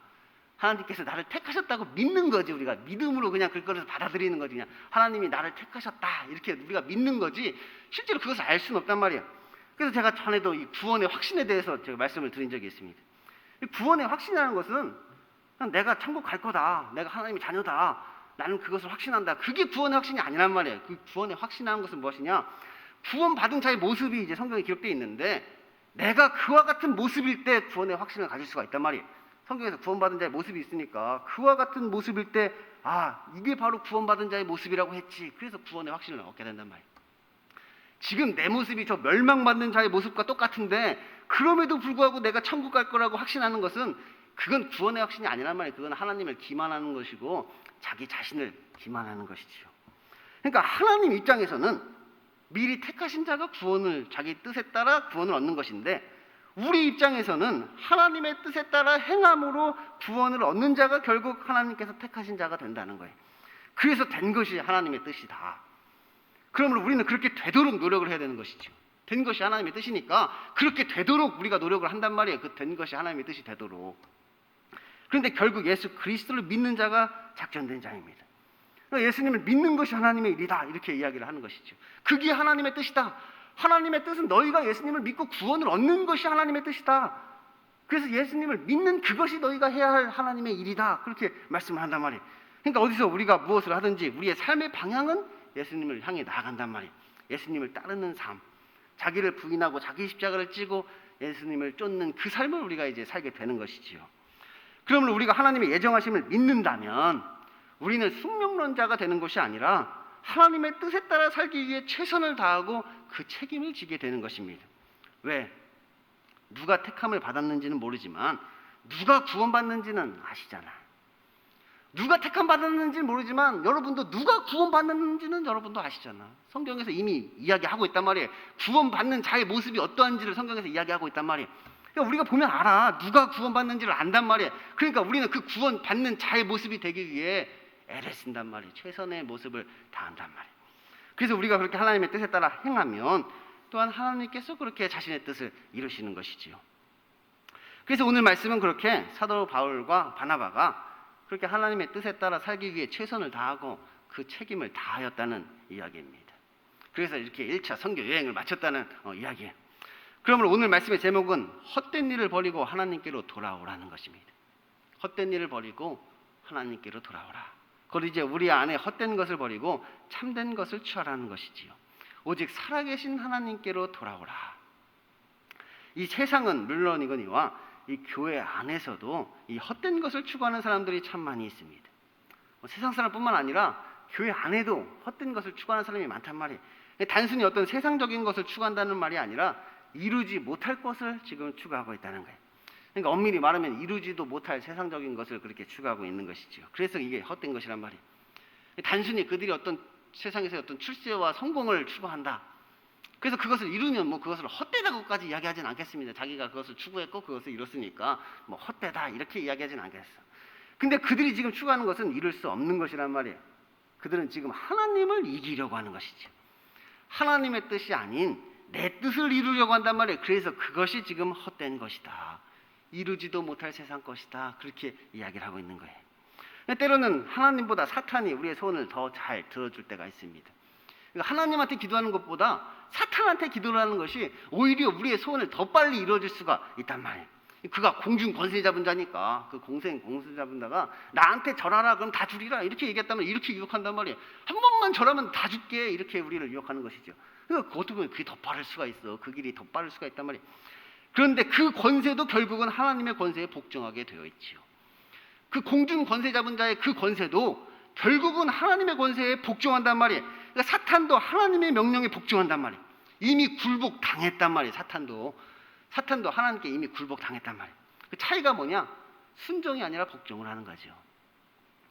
하나님께서 나를 택하셨다고 믿는 거지. 우리가 믿음으로 그냥 그것을 받아들이는 거지. 그냥 하나님이 나를 택하셨다 이렇게 우리가 믿는 거지 실제로 그것을 알 수는 없단 말이에요. 그래서 제가 전에도 이 구원의 확신에 대해서 제가 말씀을 드린 적이 있습니다. 이 구원의 확신이라는 것은 그냥 내가 천국 갈 거다, 내가 하나님의 자녀다, 나는 그것을 확신한다, 그게 구원의 확신이 아니란 말이에요. 그 구원의 확신하는 것은 무엇이냐? 구원받은 자의 모습이 이제 성경에 기록되어 있는데 내가 그와 같은 모습일 때 구원의 확신을 가질 수가 있단 말이에요. 성경에서 구원받은 자의 모습이 있으니까 그와 같은 모습일 때 이게 바로 구원받은 자의 모습이라고 했지. 그래서 구원의 확신을 얻게 된단 말이에요. 지금 내 모습이 저 멸망받는 자의 모습과 똑같은데 그럼에도 불구하고 내가 천국 갈 거라고 확신하는 것은 그건 구원의 확신이 아니란 말이에요. 그건 하나님을 기만하는 것이고 자기 자신을 기만하는 것이지요. 그러니까 하나님 입장에서는 미리 택하신 자가 구원을 자기 뜻에 따라 구원을 얻는 것인데 우리 입장에서는 하나님의 뜻에 따라 행함으로 구원을 얻는 자가 결국 하나님께서 택하신 자가 된다는 거예요. 그래서 된 것이 하나님의 뜻이다. 그러므로 우리는 그렇게 되도록 노력을 해야 되는 것이죠. 된 것이 하나님의 뜻이니까 그렇게 되도록 우리가 노력을 한단 말이에요. 그 된 것이 하나님의 뜻이 되도록. 그런데 결국 예수 그리스도를 믿는 자가 작정된 자입니다. 예수님을 믿는 것이 하나님의 일이다 이렇게 이야기를 하는 것이죠. 그게 하나님의 뜻이다. 하나님의 뜻은 너희가 예수님을 믿고 구원을 얻는 것이 하나님의 뜻이다. 그래서 예수님을 믿는 그것이 너희가 해야 할 하나님의 일이다. 그렇게 말씀을 한단 말이에요. 그러니까 어디서 우리가 무엇을 하든지 우리의 삶의 방향은 예수님을 향해 나아간단 말이에요. 예수님을 따르는 삶, 자기를 부인하고 자기 십자가를 찌고 예수님을 쫓는 그 삶을 우리가 이제 살게 되는 것이지요. 그러면 우리가 하나님의 예정하심을 믿는다면 우리는 숙명론자가 되는 것이 아니라 하나님의 뜻에 따라 살기 위해 최선을 다하고 그 책임을 지게 되는 것입니다. 왜? 누가 택함을 받았는지는 모르지만 누가 구원받는지는 아시잖아. 누가 택함 받았는지는 모르지만 여러분도 누가 구원받는지는 여러분도 아시잖아. 성경에서 이미 이야기하고 있단 말이에요. 구원받는 자의 모습이 어떠한지를 성경에서 이야기하고 있단 말이에요. 그러니까 우리가 보면 알아. 누가 구원받는지를 안단 말이에요. 그러니까 우리는 그 구원받는 자의 모습이 되기 위해 애를 쓴단 말이에요. 최선의 모습을 다한단 말이에요. 그래서 우리가 그렇게 하나님의 뜻에 따라 행하면 또한 하나님께서 그렇게 자신의 뜻을 이루시는 것이지요. 그래서 오늘 말씀은 그렇게 사도 바울과 바나바가 그렇게 하나님의 뜻에 따라 살기 위해 최선을 다하고 그 책임을 다하였다는 이야기입니다. 그래서 이렇게 1차 선교 여행을 마쳤다는 이야기예요. 그러므로 오늘 말씀의 제목은 헛된 일을 버리고 하나님께로 돌아오라는 것입니다. 헛된 일을 버리고 하나님께로 돌아오라. 그리고 이제 우리 안에 헛된 것을 버리고 참된 것을 취하라는 것이지요. 오직 살아계신 하나님께로 돌아오라. 이 세상은 물론이거니와 이 교회 안에서도 이 헛된 것을 추구하는 사람들이 참 많이 있습니다. 세상 사람뿐만 아니라 교회 안에도 헛된 것을 추구하는 사람이 많단 말이에요. 단순히 어떤 세상적인 것을 추구한다는 말이 아니라 이루지 못할 것을 지금 추구하고 있다는 거예요. 그러니까 엄밀히 말하면 이루지도 못할 세상적인 것을 그렇게 추구하고 있는 것이죠. 그래서 이게 헛된 것이란 말이에요. 단순히 그들이 어떤 세상에서 어떤 출세와 성공을 추구한다. 그래서 그것을 이루면 뭐 그것을 헛되다고까지 이야기하진 않겠습니다. 자기가 그것을 추구했고 그것을 이뤘으니까 뭐 헛되다 이렇게 이야기하진 않겠어. 근데 그들이 지금 추구하는 것은 이룰 수 없는 것이란 말이에요. 그들은 지금 하나님을 이기려고 하는 것이죠. 하나님의 뜻이 아닌 내 뜻을 이루려고 한단 말이에요. 그래서 그것이 지금 헛된 것이다. 이루지도 못할 세상 것이다. 그렇게 이야기를 하고 있는 거예요. 때로는 하나님보다 사탄이 우리의 소원을 더 잘 들어줄 때가 있습니다. 그러니까 하나님한테 기도하는 것보다 사탄한테 기도를 하는 것이 오히려 우리의 소원을 더 빨리 이루어질 수가 있단 말이에요. 그가 공중 권세 잡은 자니까 그 공세 잡은 자가 나한테 절하라 그럼 다 주리라 이렇게 얘기했다면 이렇게 유혹한단 말이에요. 한 번만 절하면 다 줄게 이렇게 우리를 유혹하는 것이죠. 그러니까 그것도 보면 그게 더 빠를 수가 있어. 그 길이 더 빠를 수가 있단 말이에요. 그런데 그 권세도 결국은 하나님의 권세에 복종하게 되어 있지요. 그 공중 권세 잡은 자의 그 권세도 결국은 하나님의 권세에 복종한단 말이에요. 그러니까 사탄도 하나님의 명령에 복종한단 말이에요. 이미 굴복당했단 말이에요. 사탄도 하나님께 이미 굴복당했단 말이에요. 그 차이가 뭐냐? 순종이 아니라 복종을 하는 거죠.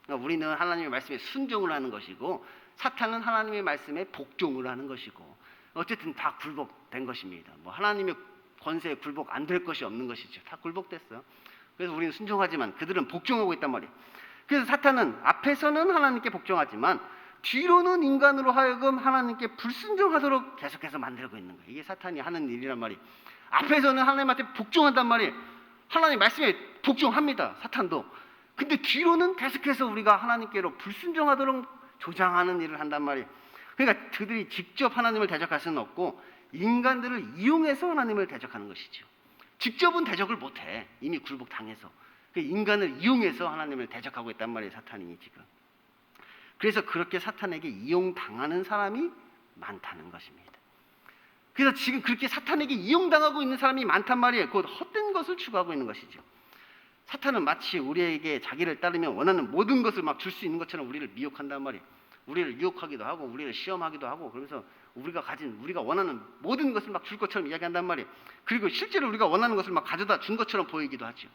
그러니까 우리는 하나님의 말씀에 순종을 하는 것이고 사탄은 하나님의 말씀에 복종을 하는 것이고 어쨌든 다 굴복된 것입니다. 뭐 하나님의 권세에 굴복 안 될 것이 없는 것이죠. 다 굴복됐어요. 그래서 우리는 순종하지만 그들은 복종하고 있단 말이에요. 그래서 사탄은 앞에서는 하나님께 복종하지만 뒤로는 인간으로 하여금 하나님께 불순종하도록 계속해서 만들고 있는 거예요. 이게 사탄이 하는 일이란 말이에요. 앞에서는 하나님한테 복종한단 말이에요. 하나님 말씀에 복종합니다. 사탄도. 근데 뒤로는 계속해서 우리가 하나님께로 불순종하도록 조장하는 일을 한단 말이에요. 그러니까 그들이 직접 하나님을 대적할 수는 없고 인간들을 이용해서 하나님을 대적하는 것이죠. 직접은 대적을 못해. 이미 굴복당해서. 인간을 이용해서 하나님을 대적하고 있단 말이에요. 사탄이 지금. 그래서 그렇게 사탄에게 이용당하는 사람이 많다는 것입니다. 그래서 지금 그렇게 사탄에게 이용당하고 있는 사람이 많단 말이에요. 곧 헛된 것을 추구하고 있는 것이죠. 사탄은 마치 우리에게 자기를 따르면 원하는 모든 것을 막 줄 수 있는 것처럼 우리를 미혹한단 말이에요. 우리를 유혹하기도 하고 우리를 시험하기도 하고 그러면서 우리가 원하는 모든 것을 막 줄 것처럼 이야기한단 말이에요. 그리고 실제로 우리가 원하는 것을 막 가져다 준 것처럼 보이기도 하죠.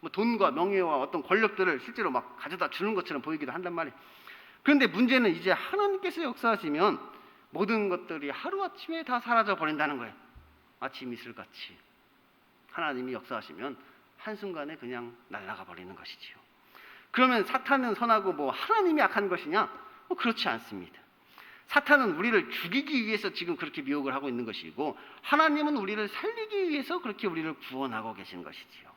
뭐 돈과 명예와 어떤 권력들을 실제로 막 가져다 주는 것처럼 보이기도 한단 말이에요. 그런데 문제는 이제 하나님께서 역사하시면 모든 것들이 하루아침에 다 사라져 버린다는 거예요. 아침 이슬같이 하나님이 역사하시면 한순간에 그냥 날아가 버리는 것이지요. 그러면 사탄은 선하고 뭐 하나님이 악한 것이냐? 그렇지 않습니다. 사탄은 우리를 죽이기 위해서 지금 그렇게 미혹을 하고 있는 것이고 하나님은 우리를 살리기 위해서 그렇게 우리를 구원하고 계신 것이지요.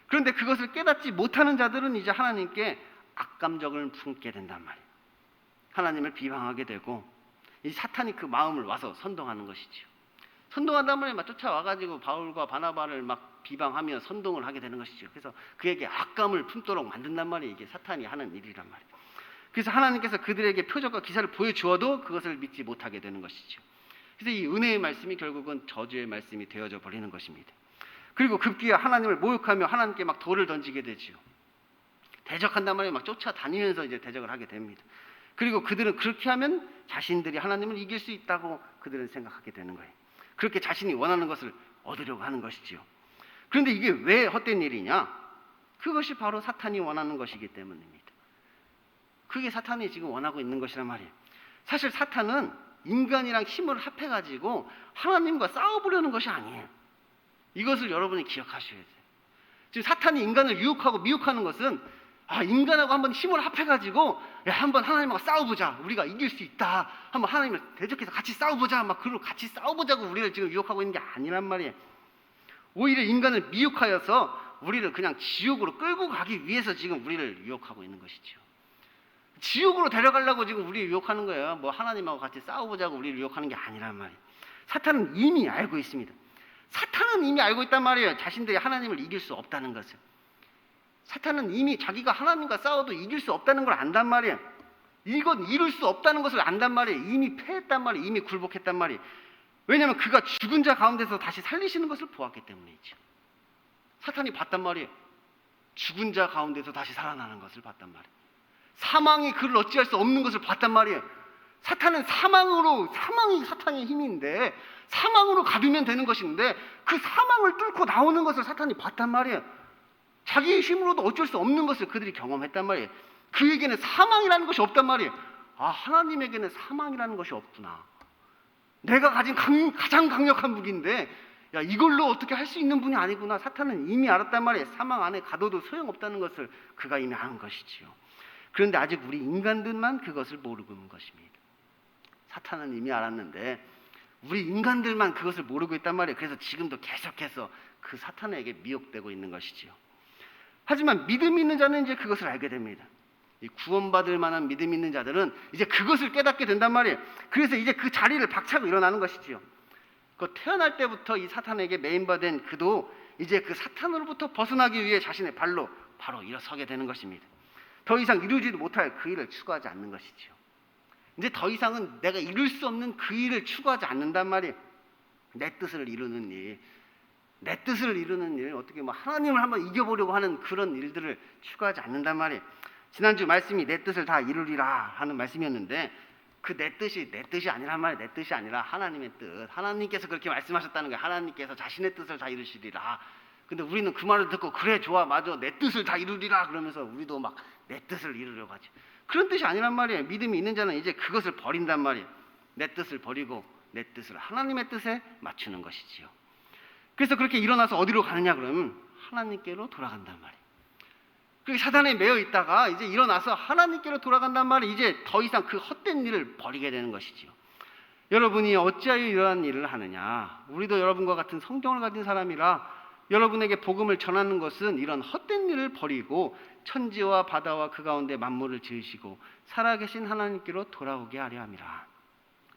그런데 그것을 깨닫지 못하는 자들은 이제 하나님께 악감정을 품게 된단 말이에요. 하나님을 비방하게 되고 이 사탄이 그 마음을 와서 선동하는 것이지요. 선동한단 말이에요. 막 쫓아와가지고 바울과 바나바를 막 비방하며 선동을 하게 되는 것이죠. 그래서 그에게 악감을 품도록 만든단 말이에요. 이게 사탄이 하는 일이란 말이에요. 그래서 하나님께서 그들에게 표적과 기사를 보여주어도 그것을 믿지 못하게 되는 것이죠. 그래서 이 은혜의 말씀이 결국은 저주의 말씀이 되어져 버리는 것입니다. 그리고 급기야 하나님을 모욕하며 하나님께 막 돌을 던지게 되지요. 대적한단 말이에요. 막 쫓아다니면서 이제 대적을 하게 됩니다. 그리고 그들은 그렇게 하면 자신들이 하나님을 이길 수 있다고 그들은 생각하게 되는 거예요. 그렇게 자신이 원하는 것을 얻으려고 하는 것이지요. 그런데 이게 왜 헛된 일이냐? 그것이 바로 사탄이 원하는 것이기 때문입니다. 그게 사탄이 지금 원하고 있는 것이란 말이에요. 사실 사탄은 인간이랑 힘을 합해가지고 하나님과 싸워보려는 것이 아니에요. 이것을 여러분이 기억하셔야 돼요. 지금 사탄이 인간을 유혹하고 미혹하는 것은 인간하고 한번 힘을 합해가지고 한번 하나님하고 싸워보자. 우리가 이길 수 있다. 한번 하나님을 대적해서 같이 싸워보자. 막 그러고 같이 싸워보자고 우리를 지금 유혹하고 있는 게 아니란 말이에요. 오히려 인간을 미혹하여서 우리를 그냥 지옥으로 끌고 가기 위해서 지금 우리를 유혹하고 있는 것이죠. 지옥으로 데려가려고 지금 우리를 유혹하는 거예요. 뭐 하나님하고 같이 싸워보자고 우리를 유혹하는 게 아니란 말이에요. 사탄은 이미 알고 있습니다. 사탄은 이미 알고 있단 말이에요. 자신들이 하나님을 이길 수 없다는 것을. 사탄은 이미 자기가 하나님과 싸워도 이길 수 없다는 걸 안단 말이에요. 이건 이룰 수 없다는 것을 안단 말이에요. 이미 패했단 말이에요. 이미 굴복했단 말이에요. 왜냐하면 그가 죽은 자 가운데서 다시 살리시는 것을 보았기 때문이죠. 사탄이 봤단 말이에요. 죽은 자 가운데서 다시 살아나는 것을 봤단 말이에요. 사망이 그를 어찌할 수 없는 것을 봤단 말이에요. 사탄은 사망이 사탄의 힘인데 사망으로 가두면 되는 것인데 그 사망을 뚫고 나오는 것을 사탄이 봤단 말이에요. 자기의 힘으로도 어쩔 수 없는 것을 그들이 경험했단 말이에요. 그에게는 사망이라는 것이 없단 말이에요. 아, 하나님에게는 사망이라는 것이 없구나. 내가 가진 가장 강력한 무기인데 야, 이걸로 어떻게 할 수 있는 분이 아니구나. 사탄은 이미 알았단 말이에요. 사망 안에 가둬도 소용없다는 것을 그가 이미 아는 것이지요. 그런데 아직 우리 인간들만 그것을 모르고 있는 것입니다. 사탄은 이미 알았는데 우리 인간들만 그것을 모르고 있단 말이에요. 그래서 지금도 계속해서 그 사탄에게 미혹되고 있는 것이지요. 하지만 믿음 있는 자는 이제 그것을 알게 됩니다. 이 구원받을 만한 믿음 있는 자들은 이제 그것을 깨닫게 된단 말이에요. 그래서 이제 그 자리를 박차고 일어나는 것이지요. 그 태어날 때부터 이 사탄에게 메인바된 그도 이제 그 사탄으로부터 벗어나기 위해 자신의 발로 바로 일어서게 되는 것입니다. 더 이상 이루지도 못할 그 일을 추구하지 않는 것이지요. 이제 더 이상은 내가 이룰 수 없는 그 일을 추구하지 않는단 말이에요. 내 뜻을 이루는 일, 어떻게 뭐 하나님을 한번 이겨보려고 하는 그런 일들을 추구하지 않는단 말이에요. 지난주 말씀이 내 뜻을 다 이루리라 하는 말씀이었는데 그 내 뜻이 아니란 말이에요. 내 뜻이 아니라 하나님의 뜻. 하나님께서 그렇게 말씀하셨다는 거예요. 하나님께서 자신의 뜻을 다 이루시리라. 근데 우리는 그 말을 듣고 그래 좋아 맞아 내 뜻을 다 이루리라 그러면서 우리도 막 내 뜻을 이루려고 하지. 그런 뜻이 아니란 말이에요. 믿음이 있는 자는 이제 그것을 버린단 말이에요. 내 뜻을 버리고 내 뜻을 하나님의 뜻에 맞추는 것이지요. 그래서 그렇게 일어나서 어디로 가느냐 그러면 하나님께로 돌아간단 말이에요. 그렇게 사단에 매여 있다가 이제 일어나서 하나님께로 돌아간단 말이에요. 이제 더 이상 그 헛된 일을 버리게 되는 것이지요. 여러분이 어찌하여 이러한 일을 하느냐. 우리도 여러분과 같은 성경을 가진 사람이라 여러분에게 복음을 전하는 것은 이런 헛된 일을 버리고 천지와 바다와 그 가운데 만물을 지으시고 살아계신 하나님께로 돌아오게 하려 함이라.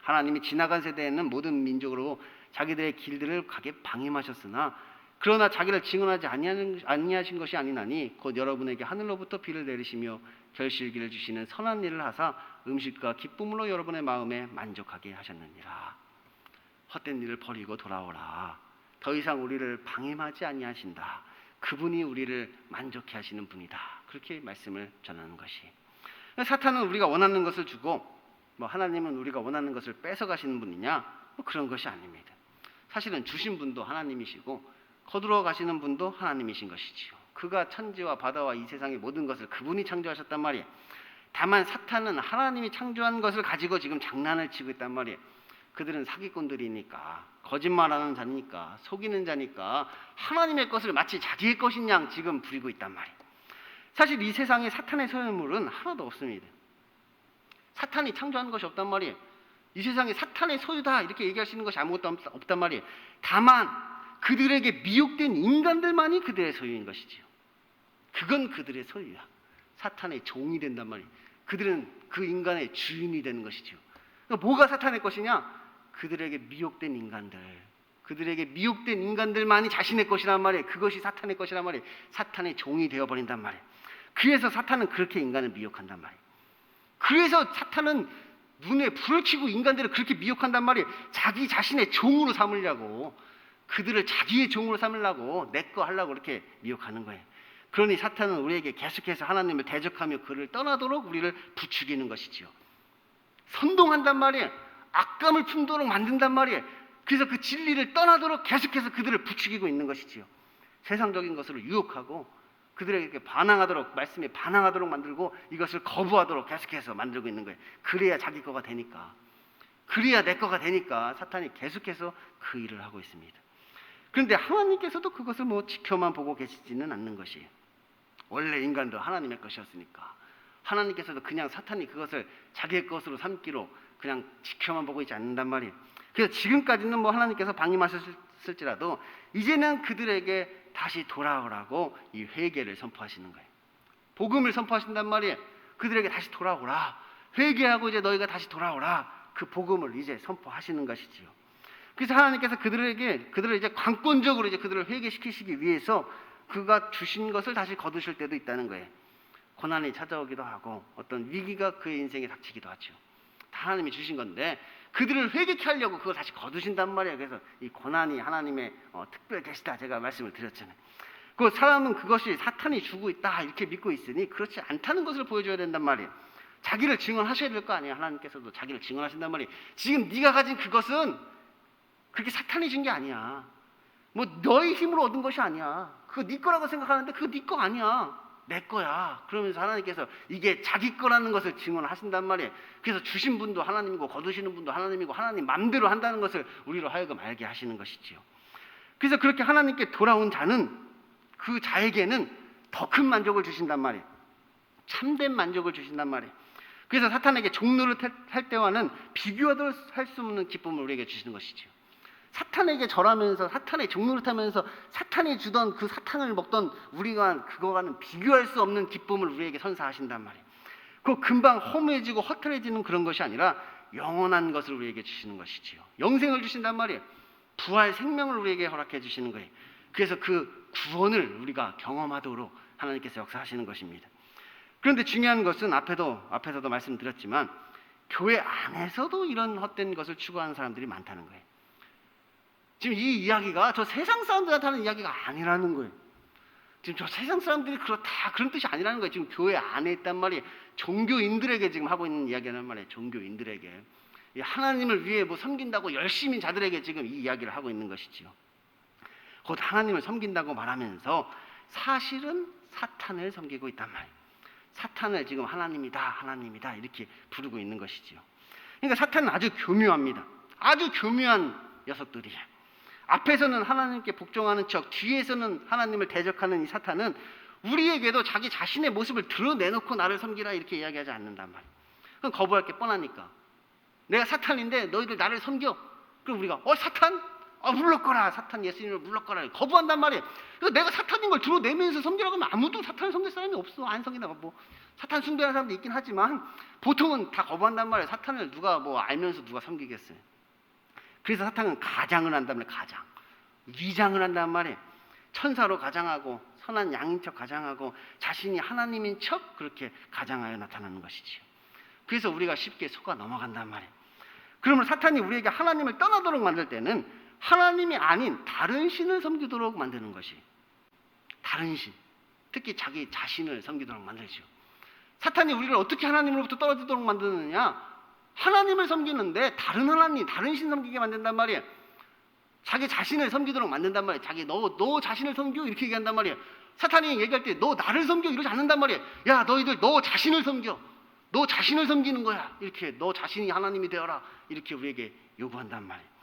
하나님이 지나간 세대에는 모든 민족으로 자기들의 길들을 가게 방임하셨으나 그러나 자기를 증언하지 아니하신 것이 아니나니 곧 여러분에게 하늘로부터 비를 내리시며 결실기를 주시는 선한 일을 하사 음식과 기쁨으로 여러분의 마음에 만족하게 하셨느니라. 헛된 일을 버리고 돌아오라. 더 이상 우리를 방임하지 아니하신다. 그분이 우리를 만족해 하시는 분이다. 그렇게 말씀을 전하는 것이. 사탄은 우리가 원하는 것을 주고 뭐 하나님은 우리가 원하는 것을 뺏어가시는 분이냐? 뭐 그런 것이 아닙니다. 사실은 주신 분도 하나님이시고 거두러 가시는 분도 하나님이신 것이지요. 그가 천지와 바다와 이 세상의 모든 것을 그분이 창조하셨단 말이에요. 다만 사탄은 하나님이 창조한 것을 가지고 지금 장난을 치고 있단 말이에요. 그들은 사기꾼들이니까 거짓말하는 자니까 속이는 자니까 하나님의 것을 마치 자기의 것인 양 지금 부리고 있단 말이에요. 사실 이 세상에 사탄의 소유물은 하나도 없습니다. 사탄이 창조한 것이 없단 말이에요. 이 세상에 사탄의 소유다 이렇게 얘기하시는 것이 아무것도 없단 말이에요. 다만 그들에게 미혹된 인간들만이 그들의 소유인 것이지요. 그건 그들의 소유야. 사탄의 종이 된단 말이에요. 그들은 그 인간의 주인이 되는 것이지요. 그러니까 뭐가 사탄의 것이냐? 그들에게 미혹된 인간들만이 자신의 것이란 말이에요. 그것이 사탄의 것이란 말이에요. 사탄의 종이 되어버린단 말이에요. 그래서 사탄은 그렇게 인간을 미혹한단 말이에요. 그래서 사탄은 눈에 불을 켜고 인간들을 그렇게 미혹한단 말이에요. 자기 자신의 종으로 삼으려고, 그들을 자기의 종으로 삼으려고, 내 거 하려고 그렇게 미혹하는 거예요. 그러니 사탄은 우리에게 계속해서 하나님을 대적하며 그를 떠나도록 우리를 부추기는 것이지요. 선동한단 말이에요. 악감을 품도록 만든단 말이에요. 그래서 그 진리를 떠나도록 계속해서 그들을 부추기고 있는 것이지요. 세상적인 것으로 유혹하고 그들에게 반항하도록, 말씀에 반항하도록 만들고 이것을 거부하도록 계속해서 만들고 있는 거예요. 그래야 자기 거가 되니까, 그래야 내 거가 되니까 사탄이 계속해서 그 일을 하고 있습니다. 그런데 하나님께서도 그것을 뭐 지켜만 보고 계시지는 않는 것이에요. 원래 인간도 하나님의 것이었으니까 하나님께서도 그냥 사탄이 그것을 자기의 것으로 삼기로 그냥 지켜만 보고 있지 않는단 말이에요. 그래서 지금까지는 뭐 하나님께서 방임하셨을지라도 이제는 그들에게 다시 돌아오라고 이 회개를 선포하시는 거예요. 복음을 선포하신단 말이에요. 그들에게 다시 돌아오라. 회개하고 이제 너희가 다시 돌아오라. 그 복음을 이제 선포하시는 것이지요. 그래서 하나님께서 그들을 이제 관건적으로 이제 그들을 회개시키시기 위해서 그가 주신 것을 다시 거두실 때도 있다는 거예요. 고난이 찾아오기도 하고 어떤 위기가 그의 인생에 닥치기도 하죠. 다 하나님이 주신 건데 그들을 회개케 하려고 그걸 다시 거두신단 말이에요. 그래서 이 고난이 하나님의 특별 계시다 제가 말씀을 드렸잖아요. 그 사람은 그것이 사탄이 주고 있다 이렇게 믿고 있으니 그렇지 않다는 것을 보여줘야 된단 말이에요. 자기를 증언하셔야 될 거 아니에요. 하나님께서도 자기를 증언하신단 말이에요. 지금 네가 가진 그것은 그렇게 사탄이 준 게 아니야. 뭐 너의 힘으로 얻은 것이 아니야. 그거 네 거라고 생각하는데 그거 네 거 아니야. 내 거야. 그러면서 하나님께서 이게 자기 거라는 것을 증언하신단 말이에요. 그래서 주신 분도 하나님이고 거두시는 분도 하나님이고 하나님 맘대로 한다는 것을 우리로 하여금 알게 하시는 것이지요. 그래서 그렇게 하나님께 돌아온 자는 그 자에게는 더 큰 만족을 주신단 말이에요. 참된 만족을 주신단 말이에요. 그래서 사탄에게 종노릇 할 때와는 비교도 할 수 없는 기쁨을 우리에게 주시는 것이지요. 사탄에게 절하면서 사탄의 종노릇하면서 사탄이 주던 그 사탕을 먹던 우리가 그거와는 비교할 수 없는 기쁨을 우리에게 선사하신단 말이에요. 그 금방 허무해지고 허탈해지는 그런 것이 아니라 영원한 것을 우리에게 주시는 것이지요. 영생을 주신단 말이에요. 부활 생명을 우리에게 허락해 주시는 거예요. 그래서 그 구원을 우리가 경험하도록 하나님께서 역사하시는 것입니다. 그런데 중요한 것은 앞에서도 말씀드렸지만 교회 안에서도 이런 헛된 것을 추구하는 사람들이 많다는 거예요. 지금 이 이야기가 저 세상 사람들한테 하는 이야기가 아니라는 거예요. 지금 저 세상 사람들이 다 그런 뜻이 아니라는 거예요. 지금 교회 안에 있단 말이에요. 종교인들에게 지금 하고 있는 이야기란 말이에요. 종교인들에게. 하나님을 위해 뭐 섬긴다고 열심히 자들에게 지금 이 이야기를 하고 있는 것이지요. 곧 하나님을 섬긴다고 말하면서 사실은 사탄을 섬기고 있단 말이에요. 사탄을 지금 하나님이다 이렇게 부르고 있는 것이지요. 그러니까 사탄은 아주 교묘합니다. 아주 교묘한 녀석들이에요. 앞에서는 하나님께 복종하는 척, 뒤에서는 하나님을 대적하는 이 사탄은 우리에게도 자기 자신의 모습을 드러내놓고 나를 섬기라 이렇게 이야기하지 않는단 말이에요. 그럼 거부할 게 뻔하니까. 내가 사탄인데 너희들 나를 섬겨. 그럼 우리가 사탄? 물러거라. 사탄 예수님을 물러거라. 거부한단 말이에요. 내가 사탄인 걸 드러내면서 섬기라고 하면 아무도 사탄을 섬길 사람이 없어. 안 섬기다가 뭐 사탄 숭배하는 사람도 있긴 하지만 보통은 다 거부한단 말이에요. 사탄을 누가 뭐 알면서 누가 섬기겠어요. 그래서 사탄은 가장을 한단 말이에요. 가장. 위장을 한단 말이에요. 천사로 가장하고 선한 양인 척 가장하고 자신이 하나님인 척 그렇게 가장하여 나타나는 것이지요. 그래서 우리가 쉽게 속아 넘어간단 말이에요. 그러면 사탄이 우리에게 하나님을 떠나도록 만들 때는 하나님이 아닌 다른 신을 섬기도록 만드는 것이 다른 신, 특히 자기 자신을 섬기도록 만들죠. 사탄이 우리를 어떻게 하나님으로부터 떨어지도록 만드느냐? 하나님을 섬기는데 다른 하나님, 다른 신 섬기게 만든단 말이에요. 자기 자신을 섬기도록 만든단 말이에요. 자기 너 자신을 섬겨 이렇게 얘기한단 말이에요. 사탄이 얘기할 때 너 나를 섬겨 이러지 않는단 말이에요. 야 너희들 너 자신을 섬겨. 너 자신을 섬기는 거야. 이렇게 너 자신이 하나님이 되어라. 이렇게 우리에게 요구한단 말이에요.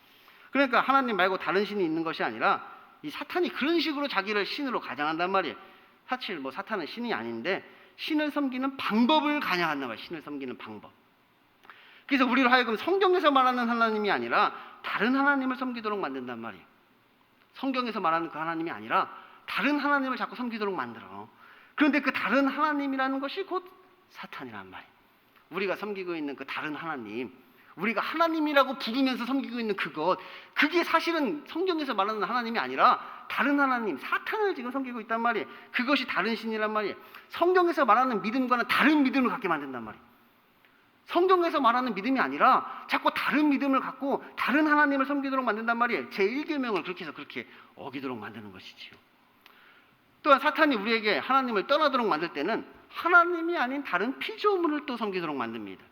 그러니까 하나님 말고 다른 신이 있는 것이 아니라 이 사탄이 그런 식으로 자기를 신으로 가장한단 말이에요. 사실 뭐 사탄은 신이 아닌데 신을 섬기는 방법을 가장한단 말이에요. 신을 섬기는 방법. 그래서 우리를 하여금 성경에서 말하는 하나님이 아니라 다른 하나님을 섬기도록 만든단 말이에요. 성경에서 말하는 그 하나님이 아니라 다른 하나님을 자꾸 섬기도록 만들어. 그런데 그 다른 하나님이라는 것이 곧 사탄이란 말이에요. 우리가 섬기고 있는 그 다른 하나님, 우리가 하나님이라고 부르면서 섬기고 있는 그게 사실은 성경에서 말하는 하나님이 아니라 다른 하나님, 사탄을 지금 섬기고 있단 말이에요. 그것이 다른 신이란 말이에요. 성경에서 말하는 믿음과는 다른 믿음을 갖게 만든단 말이에요. 성경에서 말하는 믿음이 아니라 자꾸 다른 믿음을 갖고 다른 하나님을 섬기도록 만든단 말이에요. 제1계명을 그렇게 해서 그렇게 어기도록 만드는 것이지요. 또한 사탄이 우리에게 하나님을 떠나도록 만들 때는 하나님이 아닌 다른 피조물을 또 섬기도록 만듭니다.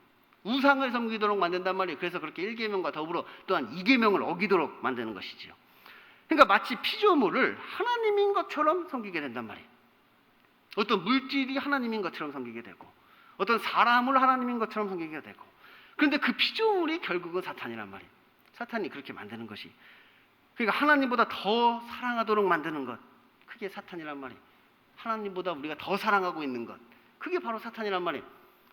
우상을 섬기도록 만든단 말이에요. 그래서 그렇게 1계명과 더불어 또한 2계명을 어기도록 만드는 것이지요. 그러니까 마치 피조물을 하나님인 것처럼 섬기게 된단 말이에요. 어떤 물질이 하나님인 것처럼 섬기게 되고 어떤 사람을 하나님인 것처럼 섬기게 되고 그런데 그 피조물이 결국은 사탄이란 말이에요. 사탄이 그렇게 만드는 것이 그러니까 하나님보다 더 사랑하도록 만드는 것 그게 사탄이란 말이에요. 하나님보다 우리가 더 사랑하고 있는 것 그게 바로 사탄이란 말이에요.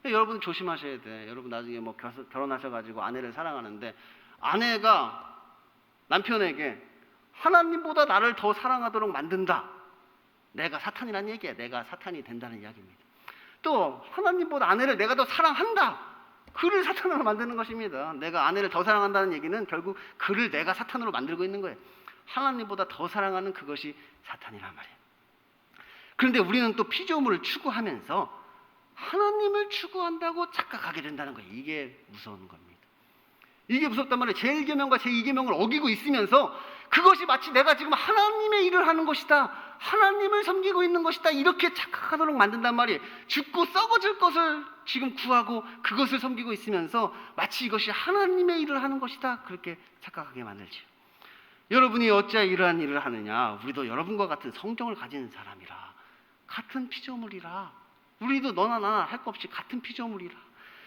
여러분 조심하셔야 돼. 여러분 나중에 뭐 결혼하셔가지고 아내를 사랑하는데 아내가 남편에게 하나님보다 나를 더 사랑하도록 만든다. 내가 사탄이란 얘기야. 내가 사탄이 된다는 이야기입니다. 또 하나님보다 아내를 내가 더 사랑한다. 그를 사탄으로 만드는 것입니다. 내가 아내를 더 사랑한다는 얘기는 결국 그를 내가 사탄으로 만들고 있는 거예요. 하나님보다 더 사랑하는 그것이 사탄이란 말이에요. 그런데 우리는 또 피조물을 추구하면서 하나님을 추구한다고 착각하게 된다는 거예요. 이게 무서운 겁니다. 이게 무섭단 말이에요. 제1계명과 제2계명을 어기고 있으면서 그것이 마치 내가 지금 하나님의 일을 하는 것이다, 하나님을 섬기고 있는 것이다, 이렇게 착각하도록 만든단 말이에요. 죽고 썩어질 것을 지금 구하고 그것을 섬기고 있으면서 마치 이것이 하나님의 일을 하는 것이다, 그렇게 착각하게 만들지요. 여러분이 어찌하여 이러한 일을 하느냐? 우리도 여러분과 같은 성정을 가진 사람이라, 같은 피조물이라, 우리도 너나 나나 할 것 없이 같은 피조물이라.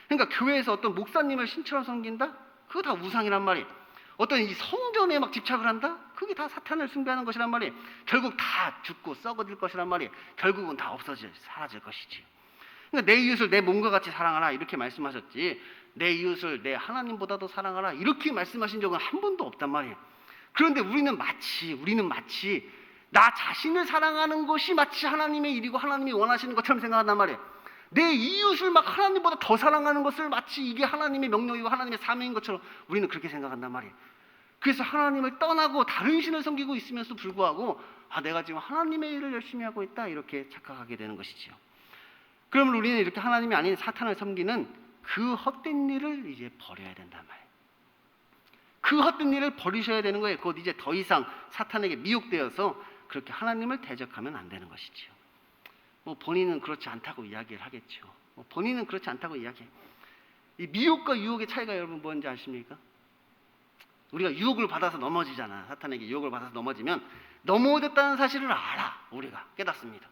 그러니까 교회에서 어떤 목사님을 신처럼 섬긴다? 그거 다 우상이란 말이에요. 어떤 이 성전에 막 집착을 한다? 그게 다 사탄을 숭배하는 것이란 말이에요. 결국 다 죽고 썩어질 것이란 말이에요. 결국은 다 없어질, 사라질 것이지. 그러니까 내 이웃을 내 몸과 같이 사랑하라, 이렇게 말씀하셨지, 내 이웃을 내 하나님보다도 사랑하라, 이렇게 말씀하신 적은 한 번도 없단 말이에요. 그런데 우리는 마치 나 자신을 사랑하는 것이 마치 하나님의 일이고 하나님이 원하시는 것처럼 생각한단 말이에요. 내 이웃을 막 하나님보다 더 사랑하는 것을 마치 이게 하나님의 명령이고 하나님의 사명인 것처럼 우리는 그렇게 생각한단 말이에요. 그래서 하나님을 떠나고 다른 신을 섬기고 있으면서 불구하고 내가 지금 하나님의 일을 열심히 하고 있다, 이렇게 착각하게 되는 것이지요. 그러면 우리는 이렇게 하나님이 아닌 사탄을 섬기는 그 헛된 일을 이제 버려야 된단 말이에요. 그 헛된 일을 버리셔야 되는 거예요. 곧 이제 더 이상 사탄에게 미혹되어서 그렇게 하나님을 대적하면 안 되는 것이지요. 본인은 그렇지 않다고 이야기를 하겠죠. 본인은 그렇지 않다고 이야기해요. 이 미혹과 유혹의 차이가 여러분 뭔지 아십니까? 우리가 유혹을 받아서 넘어지잖아. 사탄에게 유혹을 받아서 넘어지면 넘어졌다는 사실을 알아. 우리가 깨닫습니다.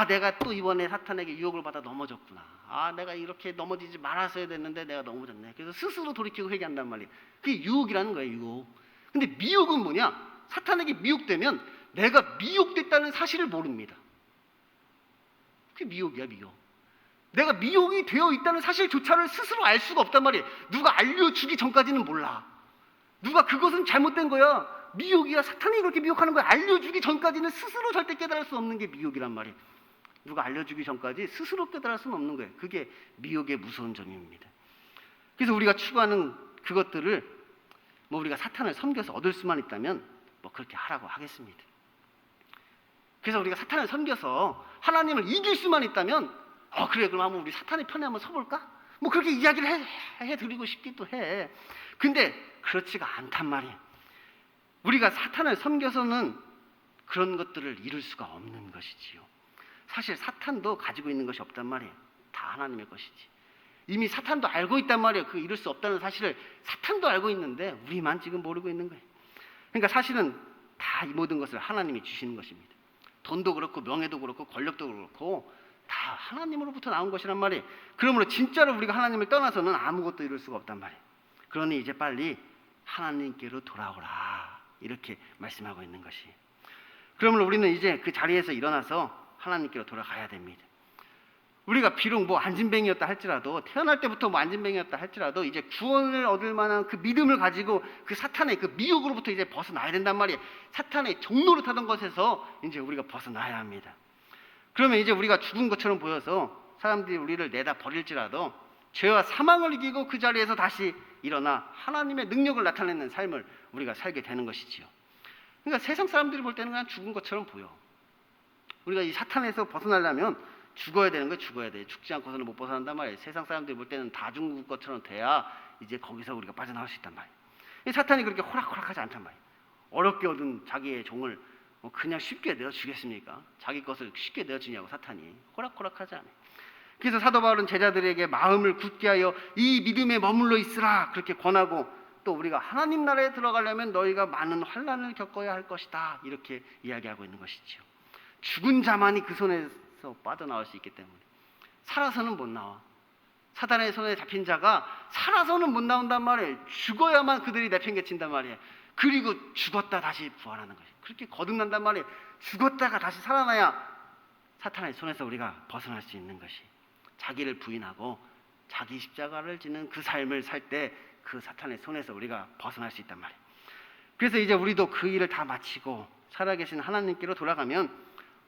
내가 또 이번에 사탄에게 유혹을 받아 넘어졌구나. 내가 이렇게 넘어지지 말았어야 됐는데 내가 넘어졌네. 그래서 스스로 돌이키고 회개한단 말이에요. 그게 유혹이라는 거예요, 유혹. 근데 미혹은 뭐냐? 사탄에게 미혹되면 내가 미혹됐다는 사실을 모릅니다. 그게 미혹이야, 미혹. 내가 미혹이 되어 있다는 사실조차를 스스로 알 수가 없단 말이에요. 누가 알려주기 전까지는 몰라. 누가 그것은 잘못된 거야, 미혹이야, 사탄이 그렇게 미혹하는 거야, 알려주기 전까지는 스스로 절대 깨달을 수 없는 게 미혹이란 말이에요. 누가 알려주기 전까지 스스로 깨달을 수는 없는 거예요. 그게 미혹의 무서운 점입니다. 그래서 우리가 추구하는 그것들을 우리가 사탄을 섬겨서 얻을 수만 있다면 그렇게 하라고 하겠습니다. 그래서 우리가 사탄을 섬겨서 하나님을 이길 수만 있다면 그래, 그럼 한번 우리 사탄의 편에 한번 서볼까? 그렇게 이야기를 해드리고 싶기도 해. 근데 그렇지가 않단 말이에요. 우리가 사탄을 섬겨서는 그런 것들을 이룰 수가 없는 것이지요. 사실 사탄도 가지고 있는 것이 없단 말이에요. 다 하나님의 것이지. 이미 사탄도 알고 있단 말이에요. 그 이룰 수 없다는 사실을 사탄도 알고 있는데 우리만 지금 모르고 있는 거예요. 그러니까 사실은 다 이 모든 것을 하나님이 주시는 것입니다. 돈도 그렇고 명예도 그렇고 권력도 그렇고 다 하나님으로부터 나온 것이란 말이에요. 그러므로 진짜로 우리가 하나님을 떠나서는 아무것도 이룰 수가 없단 말이에요. 그러니 이제 빨리 하나님께로 돌아오라, 이렇게 말씀하고 있는 것이. 그러므로 우리는 이제 그 자리에서 일어나서 하나님께로 돌아가야 됩니다. 우리가 비록 안진뱅이였다 할지라도, 태어날 때부터 안진뱅이였다 할지라도 이제 구원을 얻을 만한 그 믿음을 가지고 그 사탄의 그 미혹으로부터 이제 벗어나야 된단 말이에요. 사탄의 종로를 타던 것에서 이제 우리가 벗어나야 합니다. 그러면 이제 우리가 죽은 것처럼 보여서 사람들이 우리를 내다 버릴지라도 죄와 사망을 이기고 그 자리에서 다시 일어나 하나님의 능력을 나타내는 삶을 우리가 살게 되는 것이지요. 그러니까 세상 사람들이 볼 때는 그냥 죽은 것처럼 보여. 우리가 이 사탄에서 벗어나려면 죽어야 되는 거예요. 죽어야 돼. 죽지 않고서는 못 벗어난단 말이에요. 세상 사람들이 볼 때는 다 죽은 것처럼 돼야 이제 거기서 우리가 빠져나올 수 있단 말이에요. 사탄이 그렇게 호락호락하지 않단 말이에요. 어렵게 얻은 자기의 종을 그냥 쉽게 내어주겠습니까? 자기 것을 쉽게 내어주냐고, 사탄이. 호락호락하지 않아요. 그래서 사도 바울은 제자들에게 마음을 굳게 하여 이 믿음에 머물러 있으라, 그렇게 권하고, 또 우리가 하나님 나라에 들어가려면 너희가 많은 환난을 겪어야 할 것이다, 이렇게 이야기하고 있는 것이죠. 죽은 자만이 그 손에서 빠져나올 수 있기 때문에 살아서는 못 나와. 사단의 손에 잡힌 자가 살아서는 못 나온단 말이에요. 죽어야만 그들이 내팽개친단 말이에요. 그리고 죽었다 다시 부활하는 거예요. 그렇게 거듭난단 말이에요. 죽었다가 다시 살아나야 사탄의 손에서 우리가 벗어날 수 있는 것이, 자기를 부인하고 자기 십자가를 지는 그 삶을 살 때 그 사탄의 손에서 우리가 벗어날 수 있단 말이에요. 그래서 이제 우리도 그 일을 다 마치고 살아계신 하나님께로 돌아가면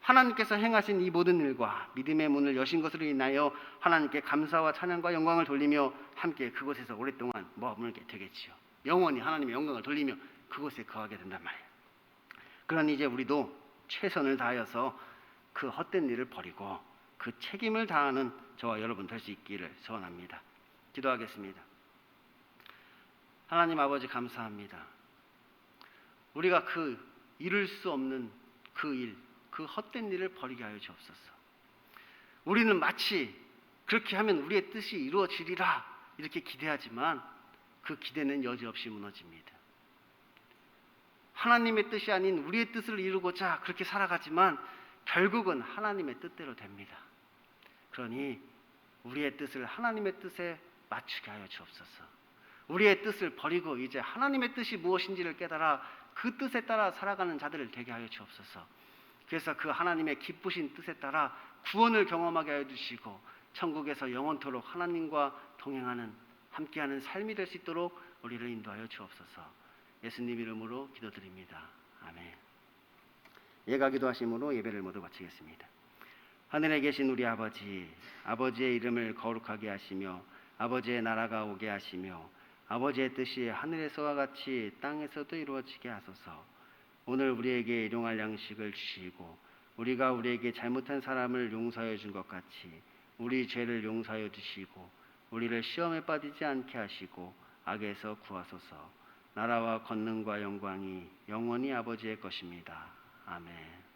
하나님께서 행하신 이 모든 일과 믿음의 문을 여신 것으로 인하여 하나님께 감사와 찬양과 영광을 돌리며 함께 그곳에서 오랫동안 머물게 되겠지요. 영원히 하나님의 영광을 돌리며 그곳에 거하게 된단 말이에요. 그러니 이제 우리도 최선을 다하여서 그 헛된 일을 버리고 그 책임을 다하는 저와 여러분 될 수 있기를 소원합니다. 기도하겠습니다. 하나님 아버지 감사합니다. 우리가 그 이룰 수 없는 그 일, 그 헛된 일을 버리게 하여 주옵소서. 우리는 마치 그렇게 하면 우리의 뜻이 이루어지리라 이렇게 기대하지만 그 기대는 여지없이 무너집니다. 하나님의 뜻이 아닌 우리의 뜻을 이루고자 그렇게 살아가지만 결국은 하나님의 뜻대로 됩니다. 그러니 우리의 뜻을 하나님의 뜻에 맞추게 하여 주옵소서. 우리의 뜻을 버리고 이제 하나님의 뜻이 무엇인지를 깨달아 그 뜻에 따라 살아가는 자들을 되게 하여 주옵소서. 그래서 그 하나님의 기쁘신 뜻에 따라 구원을 경험하게 하여 주시고 천국에서 영원토록 하나님과 동행하는 함께하는 삶이 될 수 있도록 우리를 인도하여 주옵소서. 예수님 이름으로 기도드립니다. 아멘. 예가 기도하심으로 예배를 모두 마치겠습니다. 하늘에 계신 우리 아버지, 아버지의 이름을 거룩하게 하시며 아버지의 나라가 오게 하시며 아버지의 뜻이 하늘에서와 같이 땅에서도 이루어지게 하소서. 오늘 우리에게 일용할 양식을 주시고 우리가 우리에게 잘못한 사람을 용서해 준 것 같이 우리 죄를 용서하여 주시고 우리를 시험에 빠지지 않게 하시고 악에서 구하소서. 나라와 권능과 영광이 영원히 아버지의 것입니다. 아멘.